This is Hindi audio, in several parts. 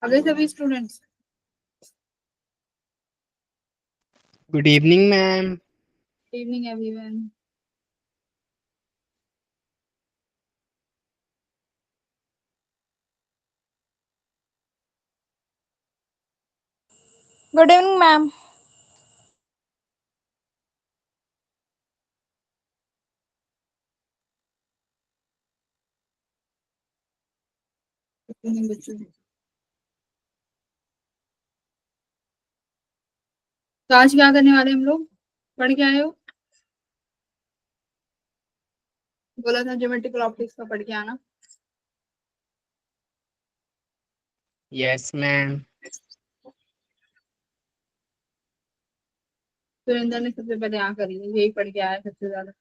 अगले सभी students good evening ma'am. Evening everyone. Good evening ma'am. बच्चों तो आज क्या करने वाले हम लोग? पढ़ के आए हो? बोला था ज्योमेट्रिकल ऑप्टिक्स का पढ़ के आना। Yes ma'am. सुरेंद्र ने सबसे पहले यहाँ करी है, यही पढ़ के आया सबसे ज्यादा।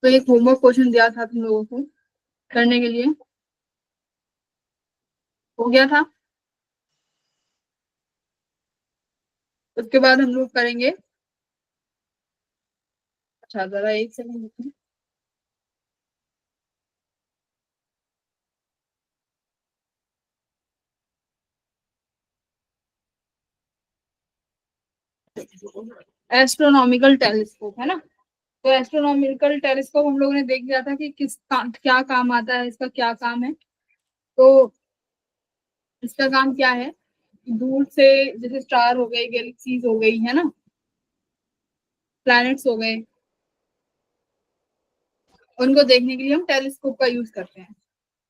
तो एक होमवर्क क्वेश्चन दिया था तुम लोगों को करने के लिए, हो गया था। उसके बाद हम लोग करेंगे, अच्छा जरा एक सेकंड, एस्ट्रोनॉमिकल टेलीस्कोप है ना। तो एस्ट्रोनॉमिकल टेलीस्कोप हम लोगों ने देख लिया था कि क्या काम आता है, इसका क्या काम है। तो इसका काम क्या है, दूर से जैसे स्टार हो गए, गैलेक्सीज हो गई है ना, प्लैनेट्स हो गए, उनको देखने के लिए हम टेलीस्कोप का यूज करते हैं।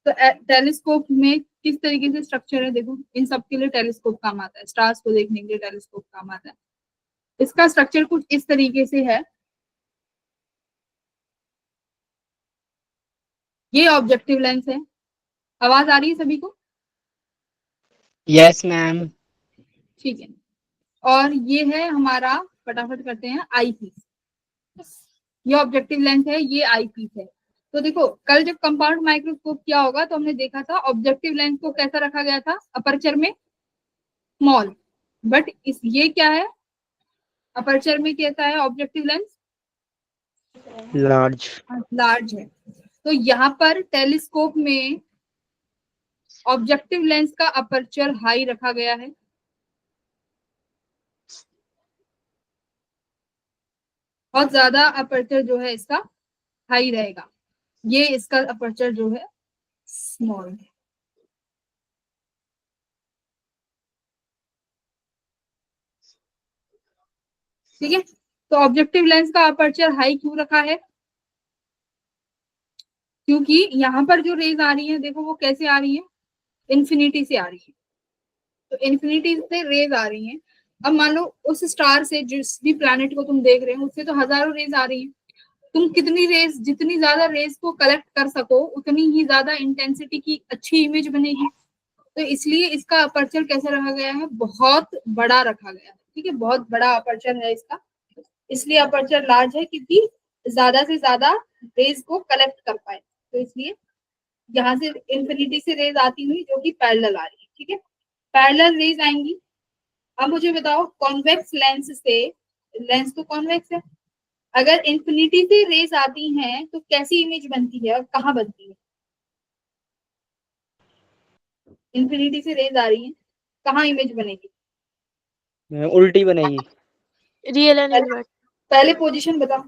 तो टेलीस्कोप में किस तरीके से स्ट्रक्चर है, देखो इन सब के लिए टेलीस्कोप काम आता है, स्टार्स को देखने के लिए टेलीस्कोप काम आता है। इसका स्ट्रक्चर कुछ इस तरीके से है। ये ऑब्जेक्टिव लेंस है। आवाज आ रही है सभी को? Yes ma'am. ठीक है। और ये है हमारा, फटाफट करते हैं, आई पीस। ये ऑब्जेक्टिव लेंस है, ये आई पीस है। तो देखो कल जब कंपाउंड माइक्रोस्कोप किया होगा तो हमने देखा था ऑब्जेक्टिव लेंस को कैसा रखा गया था, अपर्चर में स्मॉल। बट इस ये क्या है, अपर्चर में कैसा है ऑब्जेक्टिव लेंस? लार्ज। लार्ज है। तो यहाँ पर टेलीस्कोप में ऑब्जेक्टिव लेंस का अपर्चर हाई रखा गया है, बहुत ज्यादा अपर्चर जो है इसका हाई रहेगा। ये इसका अपर्चर जो है स्मॉल है। ठीक है। तो ऑब्जेक्टिव लेंस का अपर्चर हाई क्यों रखा है? क्योंकि यहाँ पर जो रेज आ रही है, देखो वो कैसे आ रही है, इन्फिनिटी से आ रही है। तो इन्फिनिटी से रेज आ रही है। अब मान लो उस स्टार से, जिस भी प्लैनेट को तुम देख रहे हो, उससे तो हजारों रेज आ रही है। तुम कितनी रेज, जितनी ज्यादा रेज को कलेक्ट कर सको उतनी ही ज्यादा इंटेंसिटी की अच्छी इमेज बनेगी। तो इसलिए इसका अपर्चर कैसा रखा गया है, बहुत बड़ा रखा गया है। ठीक है, बहुत बड़ा अपर्चर है इसका, इसलिए अपर्चर लार्ज है, क्योंकि ज्यादा से ज्यादा रेज को कलेक्ट कर पाए। तो इसलिए यहाँ से इंफिनिटी से रेज आती हुई जो कि पैरेलल आ रही है। ठीक है, पैरेलल रेज आएंगी। अब मुझे बताओ, कॉन्वेक्स लेंस से, लेंस तो कॉन्वेक्स है, अगर इंफिनिटी से रेज आती हैं तो कैसी इमेज बनती है और कहाँ बनती है? इंफिनिटी से रेज आ रही है, कहाँ इमेज बनेगी? उल्टी बनेगी। Real and invert. पहले पोजीशन बताओ।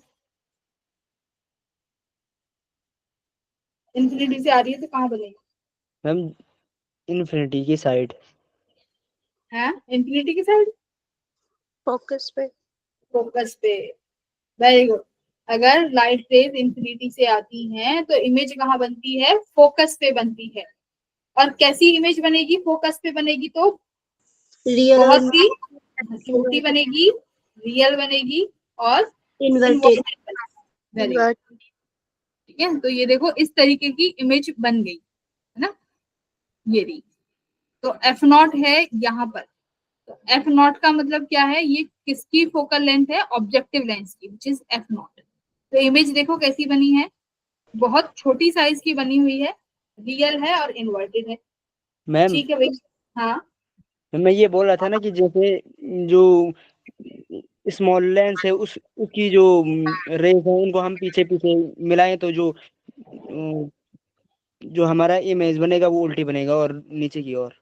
इन्फिनिटी से आ रही है तो कहाँ बनेगी? मैम इन्फिनिटी की साइड। है इन्फिनिटी की साइड, फोकस पे। फोकस पे। Very good. अगर लाइट रेज इन्फिनिटी से आती हैं तो इमेज कहाँ बनती है? फोकस पे बनती है। और कैसी इमेज बनेगी? फोकस पे बनेगी तो रियल बहुत और ही छोटी बनेगी, रियल बनेगी और इन्वर्टेड। inverted बनेगी। Very good. ठीक है, तो ये देखो इस तरीके की इमेज बन गई है ना, ये रही। तो एफ नॉट है यहाँ पर। तो एफ नॉट का मतलब क्या है? ये किसकी फोकल लेंथ है? ऑब्जेक्टिव लेंस की, विच इज एफ नॉट। तो इमेज देखो कैसी बनी है, बहुत छोटी साइज की बनी हुई है, रियल है और इन्वर्टेड है। मैम ठीक है भाई। हाँ मैं ये बोल रहा था ना कि जैसे जो स्मॉल लेंस है उसकी जो रेज है उनको हम पीछे पीछे मिलाएं तो जो हमारा इमेज बनेगा वो उल्टी बनेगा और नीचे की ओर।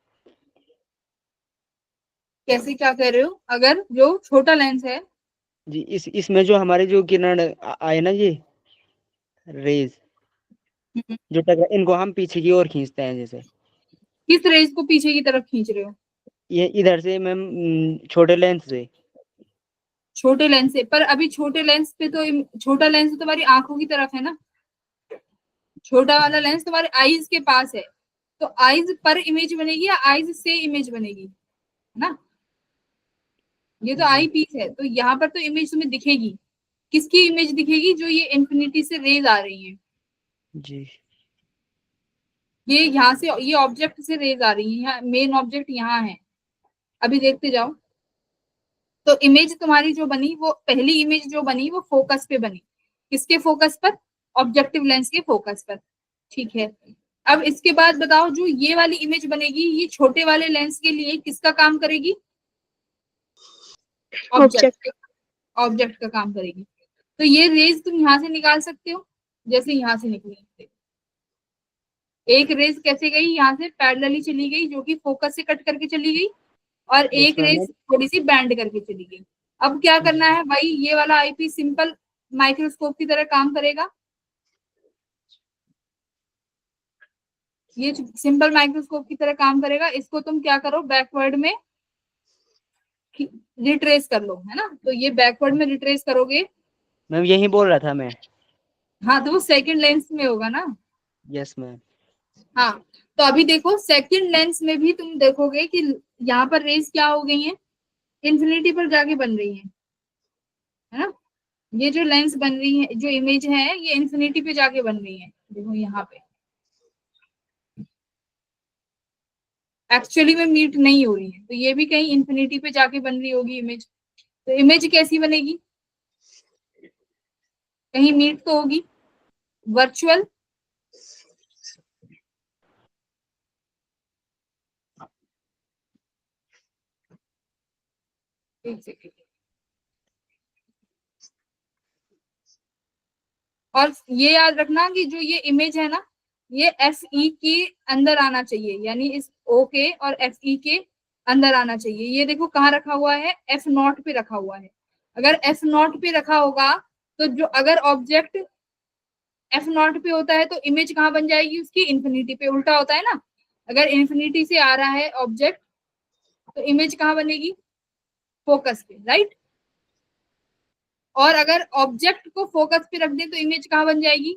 कैसे, क्या कह रहे हो? अगर जो छोटा लेंस है, जी इसमें जो हमारे जो किरण आए ना ये रेज जो टकरा इनको हम पीछे की ओर खींचते हैं जैसे किस रेज को पीछे की तरफ खींच रहे हो? ये इधर से मैम छोटे लेंस से। छोटे लेंस से? पर अभी छोटे लेंस पे तो छोटा लेंस तो तुम्हारी आंखों की तरफ है ना, छोटा वाला लेंस तुम्हारे आईज के पास है। तो आईज पर इमेज बनेगी या आईज से इमेज बनेगी, है ना? ये तो आई जी पीस है, तो यहाँ पर तो इमेज तुम्हें दिखेगी। किसकी इमेज दिखेगी? जो ये इन्फिनिटी से रेज आ रही है, जी ये यहाँ से, ये ऑब्जेक्ट से रेज आ रही है, यहाँ मेन ऑब्जेक्ट यहाँ है। अभी देखते जाओ। तो इमेज तुम्हारी जो बनी, वो पहली इमेज जो बनी वो फोकस पे बनी। किसके फोकस पर? ऑब्जेक्टिव लेंस के फोकस पर। ठीक है। अब इसके बाद बताओ, जो ये वाली इमेज बनेगी, ये छोटे वाले लेंस के लिए किसका काम करेगी? ऑब्जेक्ट, ऑब्जेक्ट का काम करेगी। तो ये रेज तुम यहाँ से निकाल सकते हो, जैसे यहाँ से निकली। एक रेज कैसे गई? यहाँ से पैरेलली चली गई, जो कि फोकस से कट करके चली गई, और यस एक मैम। रेज थोड़ी सी बैंड करके चली गई। अब क्या करना है भाई? ये वाला आईपीस सिंपल माइक्रोस्कोप की तरह काम करेगा। ये सिंपल माइक्रोस्कोप की तरह काम करेगा। इसको तुम क्या करो, बैकवर्ड में रिट्रेस कर लो, है ना? तो ये बैकवर्ड में रिट्रेस करोगे। मैम यही बोल रहा था मैं। हाँ, तो वो सेकंड लेंस में होगा ना। Yes ma'am. हाँ, तो अभी देखो सेकंड लेंस में भी तुम देखोगे कि यहाँ पर रेज क्या हो गई है? इन्फिनिटी पर जाके बन रही है ना? ये जो लेंस बन रही है, जो इमेज है, ये इन्फिनिटी पे जाके बन रही है। देखो यहाँ पे एक्चुअली में मीट नहीं हो रही है, तो ये भी कहीं इन्फिनिटी पे जाके बन रही होगी इमेज। तो इमेज कैसी बनेगी? कहीं मीट तो होगी, वर्चुअल। एक सेकेंड। और ये याद रखना कि जो ये इमेज है ना, ये एफ ई के अंदर आना चाहिए, यानी इस ओ के और एफ ई के अंदर आना चाहिए। ये देखो कहाँ रखा हुआ है? एफ नॉट पे रखा हुआ है। अगर एफ नॉट पे रखा होगा तो जो, अगर ऑब्जेक्ट एफ नॉट पे होता है तो इमेज कहाँ बन जाएगी उसकी? इन्फिनिटी पे। उल्टा होता है ना, अगर इन्फिनिटी से आ रहा है ऑब्जेक्ट तो इमेज कहाँ बनेगी? फोकस पे, राइट? और अगर ऑब्जेक्ट को फोकस पे रख दे तो इमेज कहाँ बन जाएगी?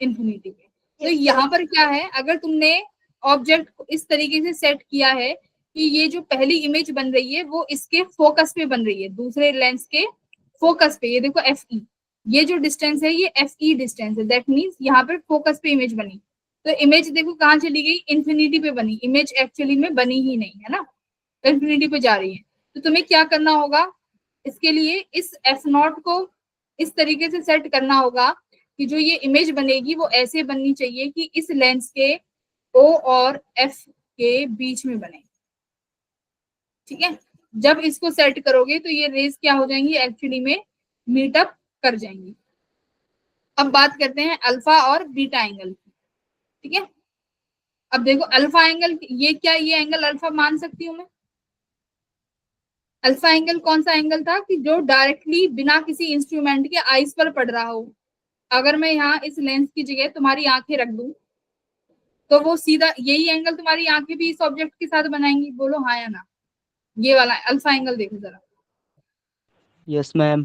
इन्फिनिटी पे। तो यहाँ पर क्या है, अगर तुमने ऑब्जेक्ट को इस तरीके से सेट किया है कि ये जो पहली इमेज बन रही है वो इसके फोकस पे बन रही है, दूसरे लेंस के फोकस पे। ये देखो एफ ई, ये जो डिस्टेंस है ये एफ ई डिस्टेंस है, दैट मीन्स यहाँ पर फोकस पे इमेज बनी। तो इमेज देखो कहाँ चली गई? इन्फिनिटी पे बनी। इमेज एक्चुअली में बनी ही नहीं है ना, इन्फिनिटी पे जा रही है। तो तुम्हें क्या करना होगा इसके लिए? इस एफ नॉट को इस तरीके से सेट करना होगा कि जो ये इमेज बनेगी वो ऐसे बननी चाहिए कि इस लेंस के ओ और एफ के बीच में बने। ठीक है, जब इसको सेट करोगे तो ये रेज क्या हो जाएंगी? एक्चुअली में मीटअप कर जाएंगी। अब बात करते हैं अल्फा और बीटा एंगल की। ठीक है, अब देखो अल्फा एंगल, ये क्या, ये एंगल अल्फा मान सकती हूँ मैं? अल्फा एंगल कौन सा एंगल था कि जो डायरेक्टली बिना किसी इंस्ट्रूमेंट के आईज पर पड़ रहा हो। अगर मैं यहाँ इस लेंस की जगह तुम्हारी आंखें रख दूं तो वो सीधा यही एंगल तुम्हारी आंखें भी इस ऑब्जेक्ट के साथ बनाएंगी, बोलो हाँ या ना। ये वाला अल्फा एंगल देखो जरा, यस मैम।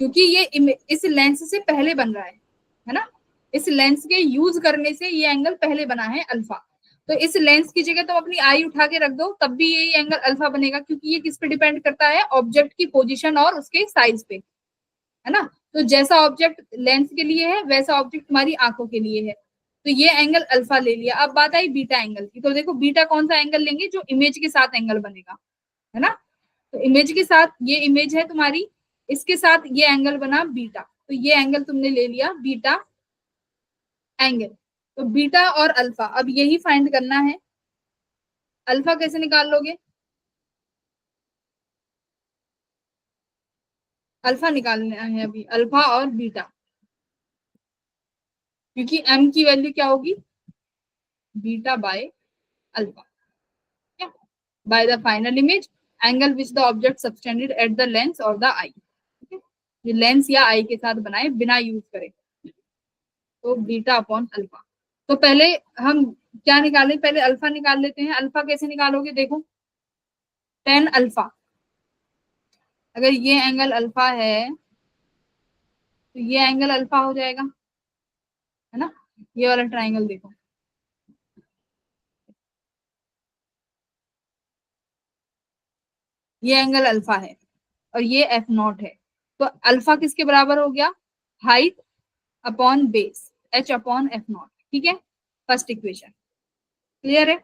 क्योंकि ये इस लेंस से पहले बन रहा है ना, इस लेंस के यूज करने से ये एंगल पहले बना है अल्फा। तो इस लेंस की जगह तुम अपनी आई उठा के रख दो, तब भी यही एंगल अल्फा बनेगा, क्योंकि ये किस पे डिपेंड करता है, ऑब्जेक्ट की पोजीशन और उसके साइज पे, है ना। तो जैसा ऑब्जेक्ट लेंस के लिए है वैसा ऑब्जेक्ट तुम्हारी आंखों के लिए है। तो ये एंगल अल्फा ले लिया। अब बात आई बीटा एंगल की, तो देखो बीटा कौन सा एंगल लेंगे, जो इमेज के साथ एंगल बनेगा, है ना। तो इमेज के साथ, ये इमेज है तुम्हारी, इसके साथ ये एंगल बना बीटा, तो ये एंगल तुमने ले लिया बीटा एंगल। तो बीटा और अल्फा अब यही फाइंड करना है। अल्फा कैसे निकाल लोगे, अल्फा निकालना है अभी, अल्फा और बीटा, क्योंकि एम की वैल्यू क्या होगी, beta by alpha, by the final image angle which the object subtended at the lens और द आई। ये लेंस या आई के साथ बनाए बिना यूज करे, तो बीटा अपॉन अल्फा। तो पहले हम क्या निकालें, पहले अल्फा निकाल लेते हैं। अल्फा कैसे निकालोगे, देखो tan अल्फा, अगर ये एंगल अल्फा है तो ये एंगल अल्फा हो जाएगा, है ना। ये वाला ट्राइंगल देखो, ये एंगल अल्फा है और ये एफ नॉट है। तो अल्फा किसके बराबर हो गया, height upon base, H upon F not, ठीक है। फर्स्ट इक्वेशन क्लियर है।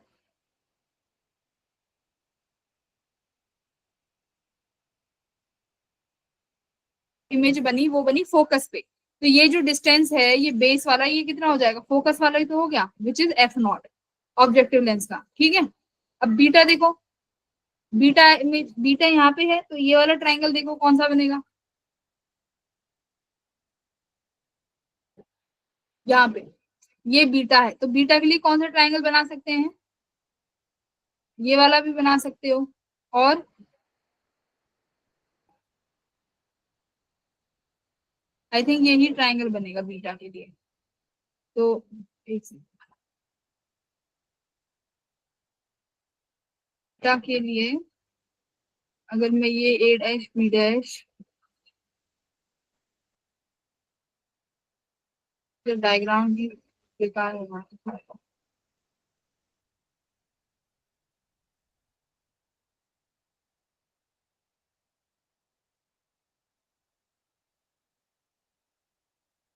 इमेज बनी, वो बनी फोकस पे, तो ये जो डिस्टेंस है ये बेस वाला, ये कितना हो जाएगा, फोकस वाला ही तो हो गया, which is F not, objective lens का, ठीक है। अब बीटा देखो, बीटा इमेज, बीटा यहाँ पे है, तो ये वाला ट्राइंगल देखो कौन सा बनेगा, यहाँ पे ये बीटा है, तो बीटा के लिए कौन सा ट्राइंगल बना सकते हैं, ये वाला भी बना सकते हो, और आई थिंक यही ट्राइंगल बनेगा बीटा के लिए। तो एक बीटा के लिए अगर मैं ये ए डैश बी डैश, डायग्राम भी बेकार होगा,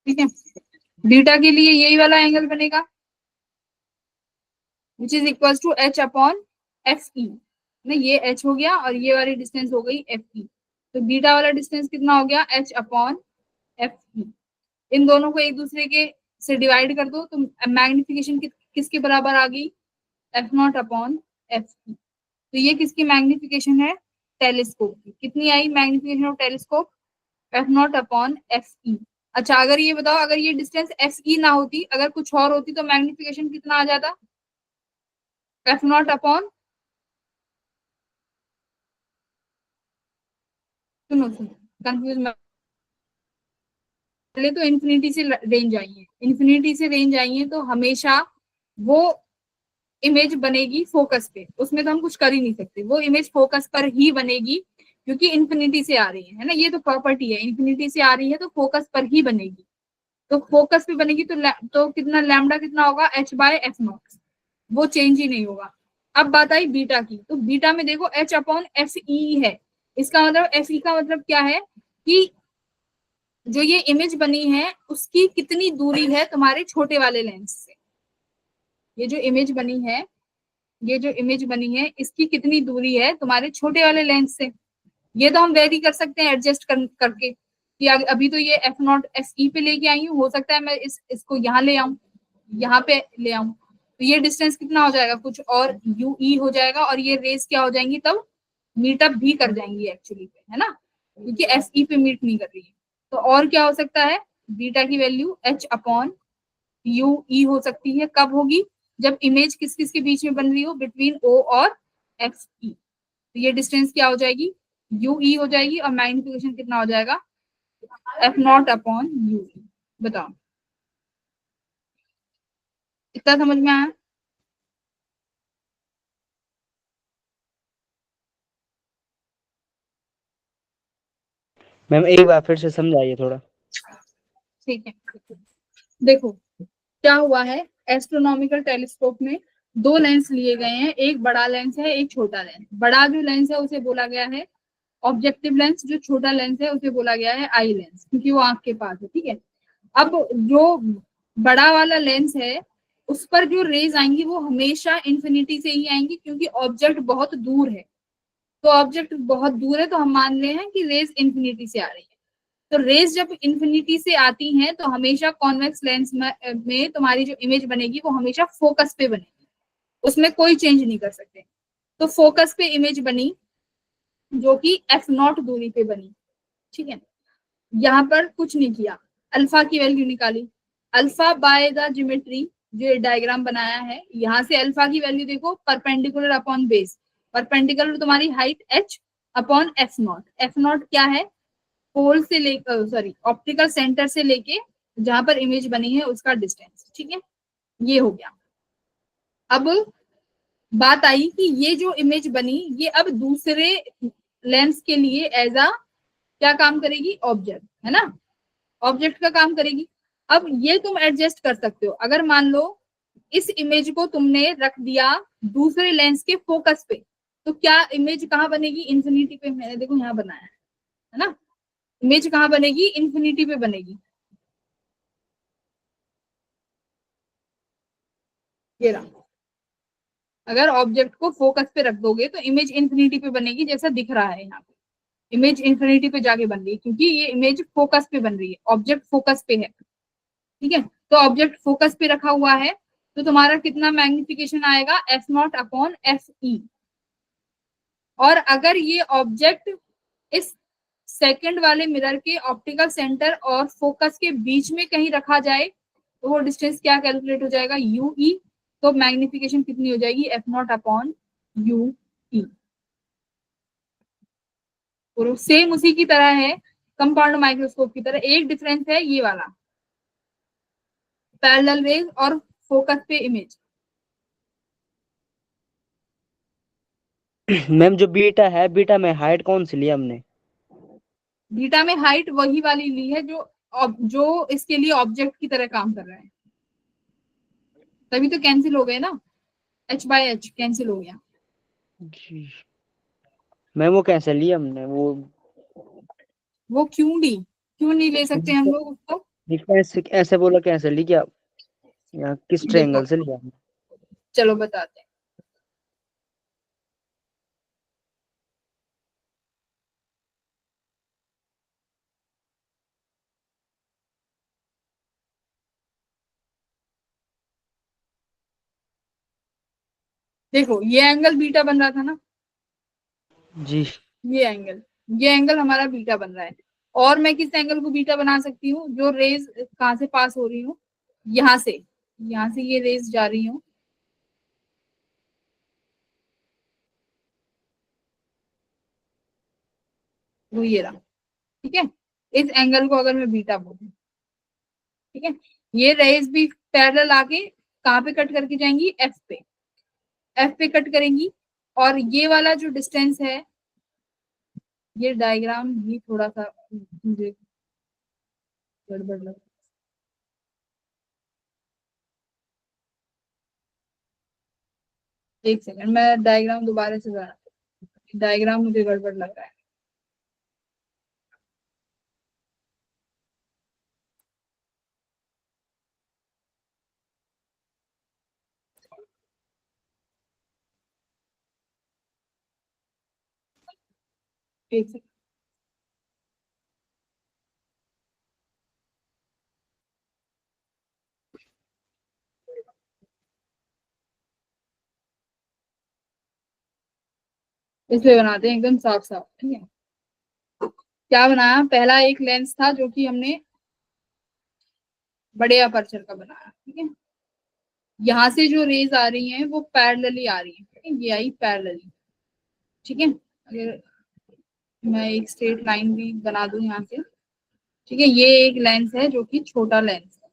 ठीक है। बीटा के लिए यही वाला एंगल बनेगा, which is equal to H upon F E, ना ये एच हो गया और ये वाली डिस्टेंस हो गई एफ ई। तो बीटा वाला डिस्टेंस कितना हो गया, एच अपॉन एफ ई। इन दोनों को एक दूसरे के से डिवाइड कर दो, तो मैग्निफिकेशन किसके बराबर आ गई, F naught upon F E. तो ये किसकी मैग्निफिकेशन है, टेलीस्कोप की। कितनी आई magnification of telescope, F naught upon F E. अच्छा अगर ये बताओ, अगर ये डिस्टेंस एफ ई ना होती, अगर कुछ और होती, तो मैग्निफिकेशन कितना आ जाता, एफ नॉट अपॉन, सुनो सुनो कंफ्यूज मत, पहले तो इन्फिनिटी से रेंज आई है, इन्फिनिटी से रेंज आई है, तो हमेशा वो इमेज बनेगी फोकस पे, उसमें तो हम कुछ कर ही नहीं सकते, वो इमेज फोकस पर ही बनेगी, क्योंकि इन्फिनिटी से आ रही है ना, ये तो प्रॉपर्टी है, इन्फिनिटी से आ रही है तो फोकस पर ही बनेगी। तो फोकस पे बनेगी तो कितना लैम्डा कितना होगा, एच बाय एफ नॉट, वो चेंज ही नहीं होगा। अब बात आई बीटा की, तो बीटा में देखो एच अपॉन एफ ई है, इसका मतलब एफ ई का मतलब क्या है कि जो ये इमेज बनी है उसकी कितनी दूरी है तुम्हारे छोटे वाले लेंस से, ये जो इमेज बनी है, ये जो इमेज बनी है इसकी कितनी दूरी है तुम्हारे छोटे वाले लेंस से। ये तो हम वेरी कर सकते हैं एडजस्ट करके, कि अभी तो ये एफ नॉट एफ ई पे लेके आई हूँ, हो सकता है मैं इसको यहाँ ले आऊं, यहाँ पे ले आऊं, तो ये डिस्टेंस कितना हो जाएगा, कुछ और यू ई हो जाएगा, और ये रेस क्या हो जाएंगी तब, मीटअप भी कर जाएंगी एक्चुअली पे, है ना, क्योंकि एफ ई पे मीट नहीं कर रही है। तो और क्या हो सकता है, बीटा की वैल्यू एच अपॉन यू ई हो सकती है, कब होगी, जब इमेज किस किस के बीच में बन रही हो, बिटवीन ओ और एफ ई। तो ये डिस्टेंस क्या हो जाएगी, यू ई हो जाएगी, और मैग्निफिकेशन कितना हो जाएगा, एफ नॉट अपॉन यू ई। बताओ इतना समझ में आया? मैम एक बार फिर से समझाइए थोड़ा। ठीक है, देखो क्या हुआ है, एस्ट्रोनॉमिकल टेलीस्कोप में दो लेंस लिए गए हैं, एक बड़ा लेंस है एक छोटा लेंस। बड़ा जो लेंस है उसे बोला गया है ऑब्जेक्टिव लेंस, जो छोटा लेंस है उसे बोला गया है आई लेंस, क्योंकि वो आंख के पास है। ठीक है, अब जो बड़ा वाला लेंस है उस पर जो रेज आएंगी वो हमेशा इन्फिनिटी से ही आएंगी, क्योंकि ऑब्जेक्ट बहुत दूर है। तो ऑब्जेक्ट बहुत दूर है तो हम मान रहे हैं कि रेज इन्फिनिटी से आ रही है। तो रेज जब इन्फिनिटी से आती हैं तो हमेशा कॉन्वेक्स लेंस में तुम्हारी जो इमेज बनेगी वो हमेशा फोकस पे बनेगी, उसमें कोई चेंज नहीं कर सकते। तो फोकस पे इमेज बनी जो कि f0 दूरी पे बनी। ठीक है, यहाँ पर कुछ नहीं किया, अल्फा की वैल्यू निकाली। अल्फा बाय द ज्योमेट्री जो डायग्राम बनाया है, यहाँ से अल्फा की वैल्यू देखो, परपेंडिकुलर अपॉन बेस। परपेंडिकुलर तुम्हारी height h upon f0। f0 क्या है, पोल से लेकर, सॉरी ऑप्टिकल सेंटर से लेके जहां पर इमेज बनी है उसका डिस्टेंस। ठीक है, ये हो गया। अब बात आई कि ये जो इमेज बनी ये अब दूसरे लेंस के लिए एज अ क्या काम करेगी, ऑब्जेक्ट है ना, ऑब्जेक्ट का काम करेगी। अब ये तुम एडजस्ट कर सकते हो, अगर मान लो इस इमेज को तुमने रख दिया दूसरे लेंस के फोकस पे, तो क्या इमेज कहाँ बनेगी, इन्फिनिटी पे। मैंने देखो यहाँ बनाया है ना, इमेज कहाँ बनेगी, इन्फिनिटी पे बनेगी। ये रहा, अगर ऑब्जेक्ट को फोकस पे रख दोगे तो इमेज इन्फिनिटी पे बनेगी, जैसा दिख रहा है यहाँ पे इमेज इन्फिनिटी पे जाके बन रही है, क्योंकि ये इमेज फोकस पे बन रही है, ऑब्जेक्ट फोकस पे है। ठीक है, तो ऑब्जेक्ट फोकस पे रखा हुआ है तो तुम्हारा कितना मैग्निफिकेशन आएगा, f0 अपॉन fe। और अगर ये ऑब्जेक्ट इस सेकंड वाले मिरर के ऑप्टिकल सेंटर और फोकस के बीच में कहीं रखा जाए तो वो डिस्टेंस क्या कैलकुलेट हो जाएगा, ue। तो मैग्निफिकेशन कितनी हो जाएगी, f0 अपॉन ue। और सेम उसी की तरह है, कंपाउंड माइक्रोस्कोप की तरह। एक डिफरेंस है ये वाला, पैरेलल रेज और फोकस पे इमेज। मैम जो बीटा है, बीटा में हाइट कौन सी लिया हमने? बीटा में हाइट वही वाली ली है जो इसके लिए ऑब्जेक्ट की तरह काम कर रहा है, तभी तो कैंसिल हो गए ना, h बाय h कैंसिल हो गया। जी मैम वो कैसे लिया हमने वो क्यों ली, क्यों नहीं ले सकते हम लोग उसको, ऐसे ऐसे बोला कैसे ली क्या? या किस देखो ट्रायंगल से लिया हमने? चलो बताते हैं। देखो ये एंगल बीटा बन रहा था ना, जी ये एंगल हमारा बीटा बन रहा है। और मैं किस एंगल को बीटा बना सकती हूँ, जो रेज कहाँ से पास हो रही हूँ, यहाँ से, यहाँ से ये रेज जा रही हूँ, वो ये रहा। ठीक है, इस एंगल को अगर मैं बीटा बोलूँ, ठीक है, ये रेज भी पैरेलल आके कहाँ पे कट करके जाएंगी, एफ पे कट करेंगी। और ये वाला जो डिस्टेंस है, ये डायग्राम भी थोड़ा सा मुझे गड़बड़ लग, एक सेकंड मैं डायग्राम दोबारा से बना, डायग्राम मुझे गड़बड़ लग रहा है। एक सेकंड, इसलिए बनाते हैं एकदम साफ साफ। ठीक है, क्या बनाया, पहला एक लेंस था जो कि हमने बड़े अपर्चर का बनाया। ठीक है, यहाँ से जो रेज आ रही हैं वो पैरेलली आ रही है, ठीक है, ये आई पैरेलली। ठीक है, अगर मैं एक स्ट्रेट लाइन भी बना दूं यहाँ से, ठीक है, ये एक लेंस है जो कि छोटा लेंस है।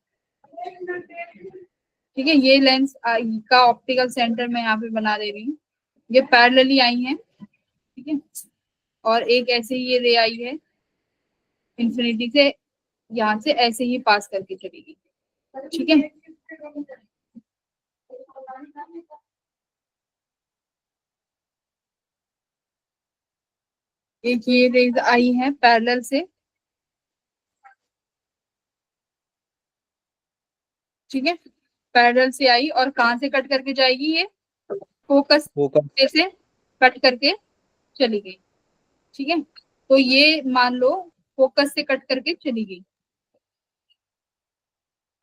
ठीक है, ये लेंस का ऑप्टिकल सेंटर मैं यहाँ पे बना दे रही हूँ, ये पैरेलली आई है, ठीक है, और एक ऐसे ही ये रे आई है इन्फिनिटी से, यहाँ से ऐसे ही पास करके चलेगी, ठीक है। एक ये रेज आई है पैरेलल से, ठीक है, पैरेलल से आई और कहाँ से कट करके जाएगी, ये फोकस से कट करके चली गई, ठीक है। तो ये मान लो फोकस से कट करके चली गई,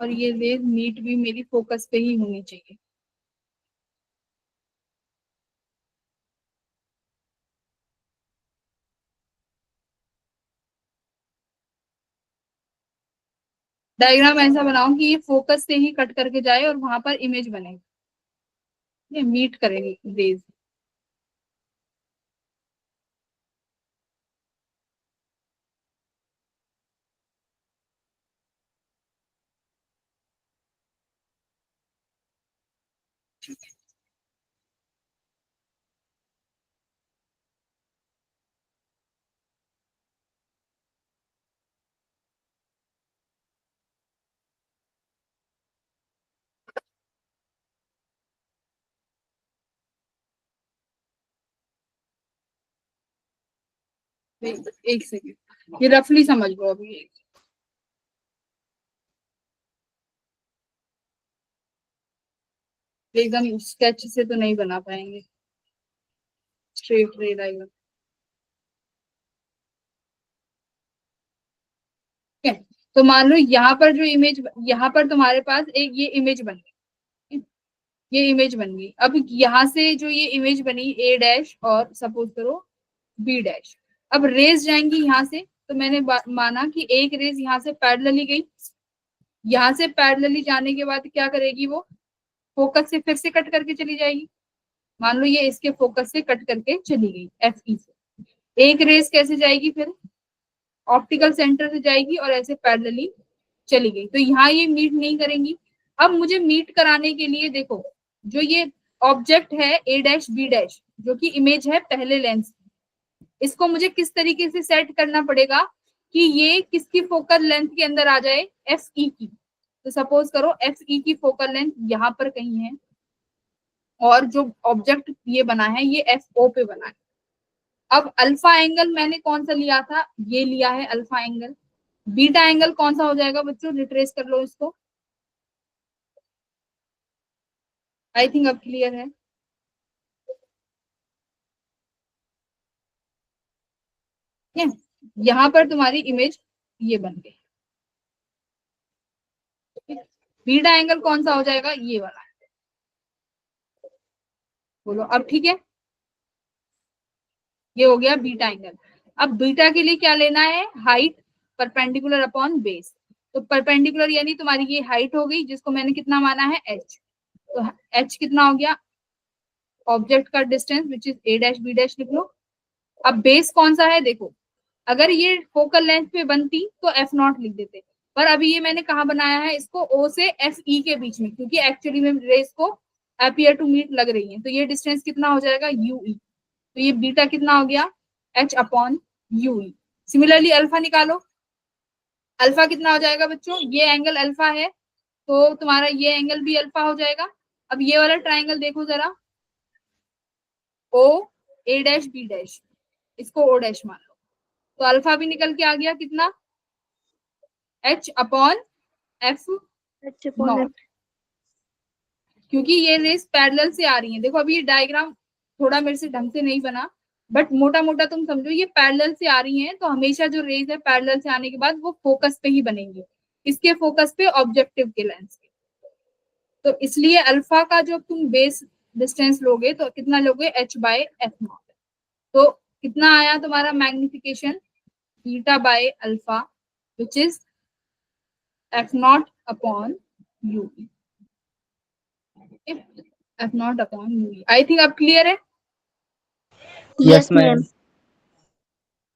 और ये रेज मीट भी मेरी फोकस पे ही होनी चाहिए। डायग्राम ऐसा बनाओ कि ये फोकस से ही कट करके जाए और वहां पर इमेज बने, ये मीट करेंगे रेज। एक सेकेंड, ये रफली समझ लो अभी। एकदम स्केच से तो नहीं बना पाएंगे, स्ट्रेट रे आएगा, ठीक है। तो मान लो यहाँ पर जो इमेज, यहाँ पर तुम्हारे पास एक ये इमेज बन गई, ये इमेज बन गई। अब यहाँ से जो ये इमेज बनी ए डैश और सपोज करो बी डैश, अब रेज जाएंगी यहाँ से, तो मैंने माना कि एक रेज यहाँ से पैरेलली गई, यहाँ से पैरेलली जाने के बाद क्या करेगी, वो फोकस से फिर से कट करके चली जाएगी। मान लो ये इसके फोकस से कट करके चली गई एफ ई से, एक रेज कैसे जाएगी, फिर ऑप्टिकल सेंटर से जाएगी और ऐसे पैरेलली चली गई, तो यहाँ ये मीट नहीं करेंगी। अब मुझे मीट कराने के लिए देखो, जो ये ऑब्जेक्ट है ए डैश बी डैश, जो कि इमेज है पहले लेंस, इसको मुझे किस तरीके से सेट करना पड़ेगा कि ये किसकी फोकल लेंथ के अंदर आ जाए, एफ ई की। तो सपोज करो एफ ई की फोकल लेंथ यहाँ पर कहीं है, और जो ऑब्जेक्ट ये बना है ये एफ ओ पे बना है। अब अल्फा एंगल मैंने कौन सा लिया था, ये लिया है अल्फा एंगल। बीटा एंगल कौन सा हो जाएगा बच्चों, रिट्रेस कर लो इसको। आई थिंक अब क्लियर है। यहाँ पर तुम्हारी इमेज ये बन गई, बीटा एंगल कौन सा हो जाएगा, ये वाला। बोलो अब ठीक है, ये हो गया बीटा एंगल। अब बीटा के लिए क्या लेना है, हाइट परपेंडिकुलर अपॉन बेस। तो परपेंडिकुलर यानी तुम्हारी ये हाइट हो गई, जिसको मैंने कितना माना है, एच। तो एच कितना हो गया, ऑब्जेक्ट का distance which is A dash B dash लिख लो। अब बेस कौन सा है, देखो अगर ये फोकल लेंथ पे बनती तो एफ नॉट लिख देते, पर अभी ये मैंने कहा बनाया है इसको, ओ से एफ ई के बीच में, क्योंकि एक्चुअली में रेस को अपियर टू मीट लग रही है। तो ये डिस्टेंस कितना हो जाएगा, यू ई। तो ये बीटा कितना हो गया, H upon you E. Similarly alpha निकालो, अल्फा कितना हो जाएगा बच्चों, ये एंगल अल्फा है तो तुम्हारा ये एंगल भी अल्फा हो जाएगा। अब ये वाला ट्राइंगल देखो जरा, ओ ए डैश बी डैश, इसको ओ डैश मान लो, तो अल्फा भी निकल के आ गया कितना, एच अपॉन एफ नॉट, क्योंकि ये रेस पैरेलल से आ रही है। देखो अभी ये डायग्राम थोड़ा मेरे से ढंग से नहीं बना, बट मोटा मोटा तुम समझो ये पैरेलल से आ रही है, तो हमेशा जो रेज है पैरेलल से आने के बाद वो फोकस पे ही बनेंगे, इसके फोकस पे, ऑब्जेक्टिव के लेंस के। तो इसलिए अल्फा का जो तुम बेस डिस्टेंस लोगे तो कितना लोगे, एच बाय एफ नॉट। तो कितना आया तुम्हारा magnification, beta by alpha which is F naught upon you, F naught upon you. I think अब क्लियर है। Yes, ma'am.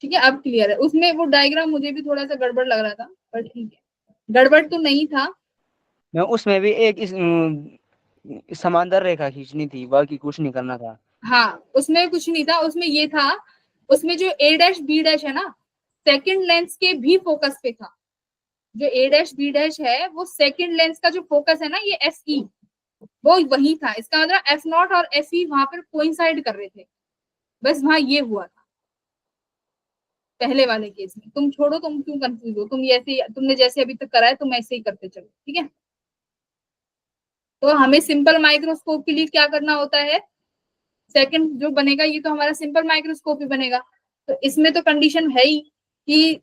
ठीक है अब क्लियर है। उसमें वो डायग्राम मुझे भी थोड़ा सा गड़बड़ लग रहा था, पर ठीक है, गड़बड़ तो नहीं था, मैं उसमें भी एक समांतर रेखा खींचनी थी, बाकी कुछ नहीं करना था। हाँ, उसमें कुछ नहीं था, उसमें ये था, उसमें जो ए डैश बी डैश है ना, सेकंड लेंस के भी फोकस पे था। जो ए डैश बी डैश है वो सेकंड लेंस का जो फोकस है ना, ये एस ई, वो वही था। इसका मतलब एफ नॉट और एस ई वहां पर कोइंसाइड कर रहे थे, बस वहां ये हुआ था पहले वाले केस में। तुम छोड़ो, तुम क्यों कंफ्यूज हो, तुम ऐसे, तुमने जैसे अभी तक करा है तुम ऐसे ही करते चलो, ठीक है। तो हमें सिंपल माइक्रोस्कोप के लिए क्या करना होता है, सेकंड जो बनेगा ये तो हमारा सिंपल माइक्रोस्कोप ही बनेगा। तो इसमें तो कंडीशन है ही कि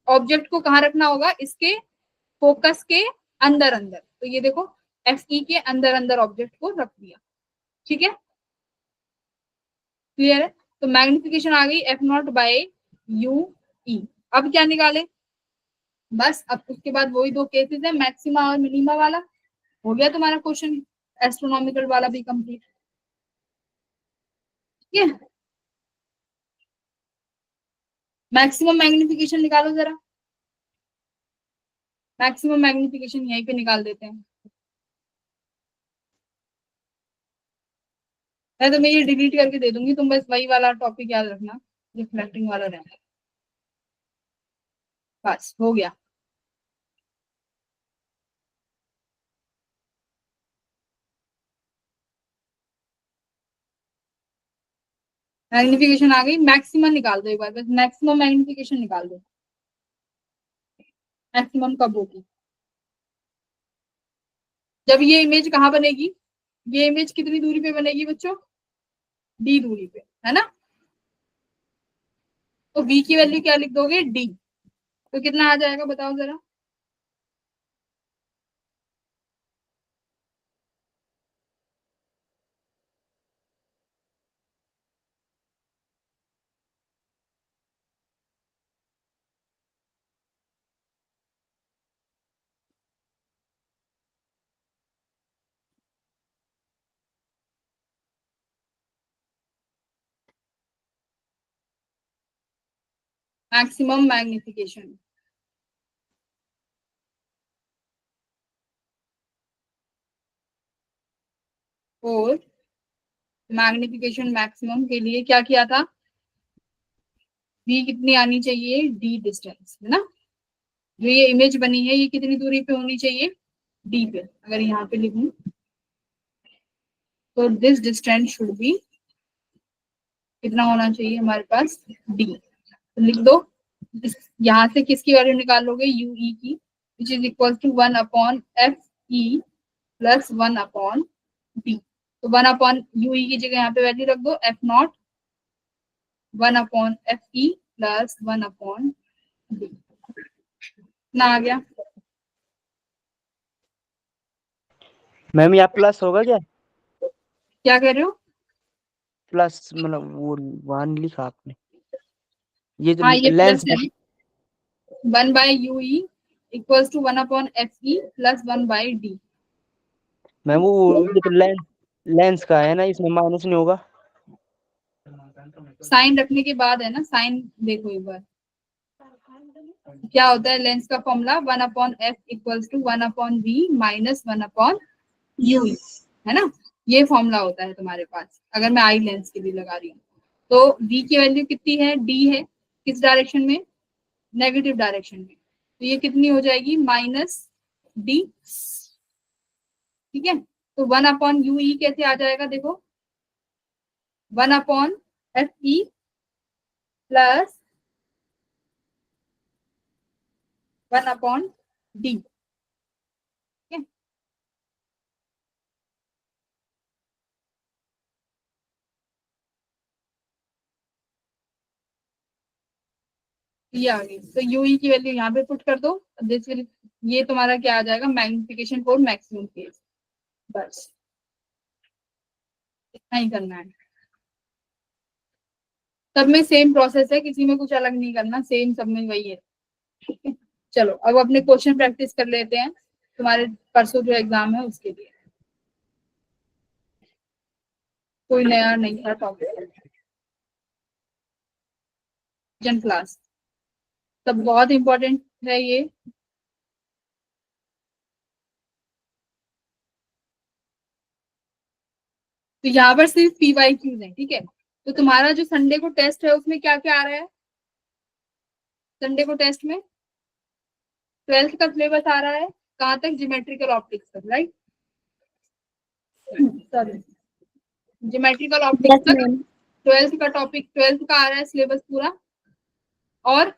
ऑब्जेक्ट को कहाँ रखना होगा, इसके फोकस के अंदर अंदर। तो ये देखो एफ ई के अंदर अंदर ऑब्जेक्ट को रख दिया, ठीक है, क्लियर है। तो मैग्निफिकेशन आ गई F naught by U E. अब क्या निकाले, बस अब उसके बाद वही दो केसेस है, मैक्सिमा और मिनिमा वाला। हो गया तुम्हारा क्वेश्चन एस्ट्रोनॉमिकल वाला भी कंप्लीट, ठीक है। मैक्सिमम मैग्निफिकेशन निकालो जरा, मैक्सिमम मैग्निफिकेशन यहीं पे निकाल देते हैं। मैं तुम्हें ये डिलीट करके दे दूंगी, तुम बस वही वाला टॉपिक याद रखना, रिफ्लेक्टिंग वाला रहना। बस हो गया। मैग्निफिकेशन आ गई, मैक्सिमम निकाल दो एक बार, बस मैक्सिमम मैग्निफिकेशन निकाल दो। मैक्सिमम कब होगी, जब ये इमेज कहाँ बनेगी, ये इमेज कितनी दूरी पे बनेगी बच्चों, डी दूरी पे, है ना। तो v की वैल्यू क्या लिख दोगे, d। तो कितना आ जाएगा बताओ जरा, मैक्सिमम मैग्निफिकेशन। और मैग्निफिकेशन मैक्सिमम के लिए क्या किया था, v कितनी आनी चाहिए, d डिस्टेंस, है ना। जो ये इमेज बनी है ये कितनी दूरी पे होनी चाहिए, d पे। अगर यहाँ पे लिखूं तो दिस डिस्टेंस शुड बी, कितना होना चाहिए हमारे पास, d। तो लिख दो, यहाँ से किसकी वैल्यू निकाल लोगे, यू ई की, which is equal to 1/f e plus 1/d। तो 1/ue की जगह यहाँ पे वैल्यू रख दो F not 1/fe plus 1/d। ना आ गया, मैम यहाँ प्लस होगा क्या, क्या कह रहे हो, प्लस मतलब वो वहां नहीं लिखा आपने, ये जो हाँ ये लेंस प्लस है, 1/ue equals to 1/fe plus 1/d। Ma'am वो ये तो लेंस का है ना, इसमें माइनस नहीं होगा। साइन रखने के बाद है ना, साइन देखो एक बार क्या होता है, लेंस का formula 1/f equals to 1/v minus 1/u, है ना। ये फॉर्मूला होता है तुम्हारे पास अगर मैं आई लेंस के लिए लगा रही हूँ। तो v की वैल्यू कितनी है, d है, किस डायरेक्शन में, नेगेटिव डायरेक्शन में। तो ये कितनी हो जाएगी, -d, ठीक है। तो 1/ue कैसे आ जाएगा, देखो 1/fe प्लस 1/d, ठीक है। ये आ गई, तो यूई की वैल्यू यहाँ पे पुट कर दो, दिस विल, ये तुम्हारा क्या आ जाएगा, मैग्निफिकेशन फॉर मैक्सिमम केस। बस इतना ही करना है, सब में सेम प्रोसेस है, किसी में कुछ अलग नहीं करना, सेम सब में वही है, ठीक है। चलो अब अपने क्वेश्चन प्रैक्टिस कर लेते हैं, तुम्हारे परसों जो एग्जाम है उसके लिए। कोई नया नहीं था टॉपिक, जन क्लास, सब बहुत इंपॉर्टेंट है ये। तो यहाँ पर सिर्फ PYQs है, ठीक है। तो तुम्हारा जो संडे को टेस्ट है उसमें क्या क्या आ रहा है? संडे को टेस्ट में 12th का सिलेबस आ रहा है, कहाँ तक? ज्योमेट्रिकल ऑप्टिक्स तक, right? Sorry, geometrical optics Yes, तक ma'am. 12th का टॉपिक, 12th का आ रहा है सिलेबस पूरा। और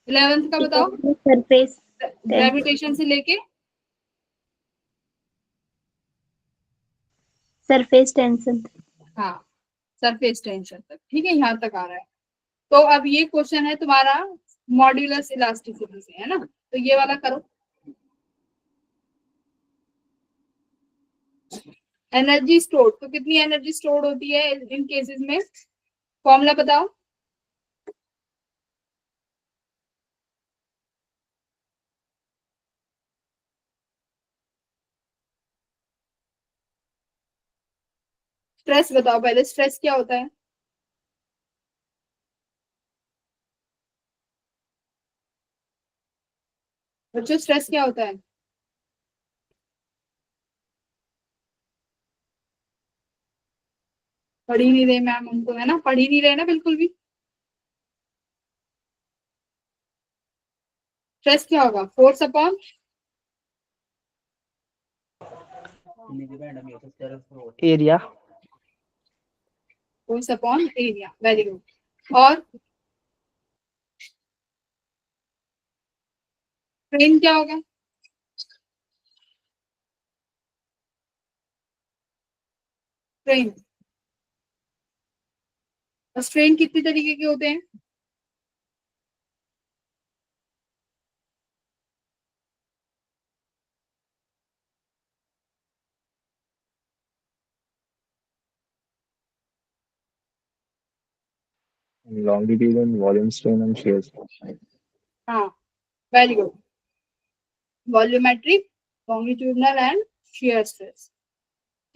11th का बताओ, Surface ग्रेविटेशन से लेके surface tension. हाँ सरफेस टेंशन तक, ठीक है, यहाँ तक आ रहा है। तो अब ये क्वेश्चन है तुम्हारा मॉड्यूलस इलास्टिसिटी से, है ना? तो ये वाला करो। एनर्जी स्टोर्ड, तो कितनी एनर्जी स्टोर्ड होती है इन केसेस में? फॉर्मूला बताओ। स्ट्रेस बताओ पहले, स्ट्रेस क्या होता है? बच्चों स्ट्रेस क्या होता है? पढ़ ही नहीं रहे मैम, हम तो, है ना, पढ़ ही नहीं रहे ना बिल्कुल भी। स्ट्रेस क्या होगा? Force upon area. Force upon area, very good. और स्ट्रेन क्या होगा? स्ट्रेन, स्ट्रेन कितनी तरीके के होते हैं? Longitudinal, volume strain, and shear strain. हाँ, very good. Volumetric, longitudinal and shear stress,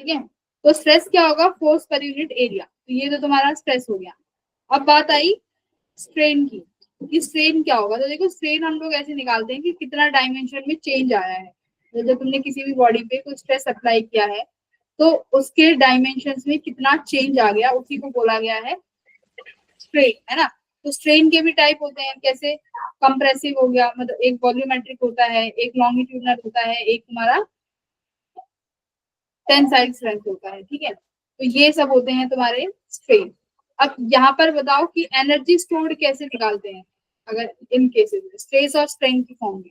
ठीक है। तो स्ट्रेस क्या होगा? Force per unit area. तो ये तो तुम्हारा स्ट्रेस हो गया। अब बात आई स्ट्रेन की, कि स्ट्रेन क्या होगा। तो देखो स्ट्रेन हम लोग ऐसे निकालते हैं कि कितना डायमेंशन में चेंज आया है। तो जब तुमने किसी भी बॉडी पे कोई स्ट्रेस अप्लाई किया है तो उसके डायमेंशंस में कितना चेंज आ गया, उसी को बोला गया है स्ट्रेन, है ना। तो स्ट्रेन के भी टाइप होते हैं, कैसे? कंप्रेसिव हो गया, मतलब एक वॉल्यूमेट्रिक होता है, एक लॉन्गिट्यूडनल होता है, एक तुम्हारा टेंसाइल स्ट्रेंथ होता है, ठीक है। तो ये सब होते हैं तुम्हारे स्ट्रेन। अब यहाँ पर बताओ कि एनर्जी स्टोर्ड कैसे निकालते हैं अगर इन केसेस में स्ट्रेस और स्ट्रेन की फॉर्म में?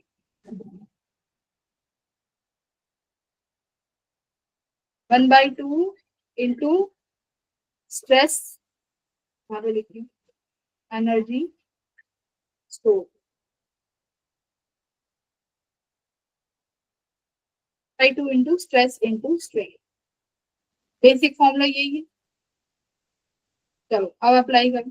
1/2 इंटू स्ट्रेस, यहाँ पे लिखिए, energy store, 1/2 into stress into strain. Basic formula यही है। चलो अब अप्लाई करो।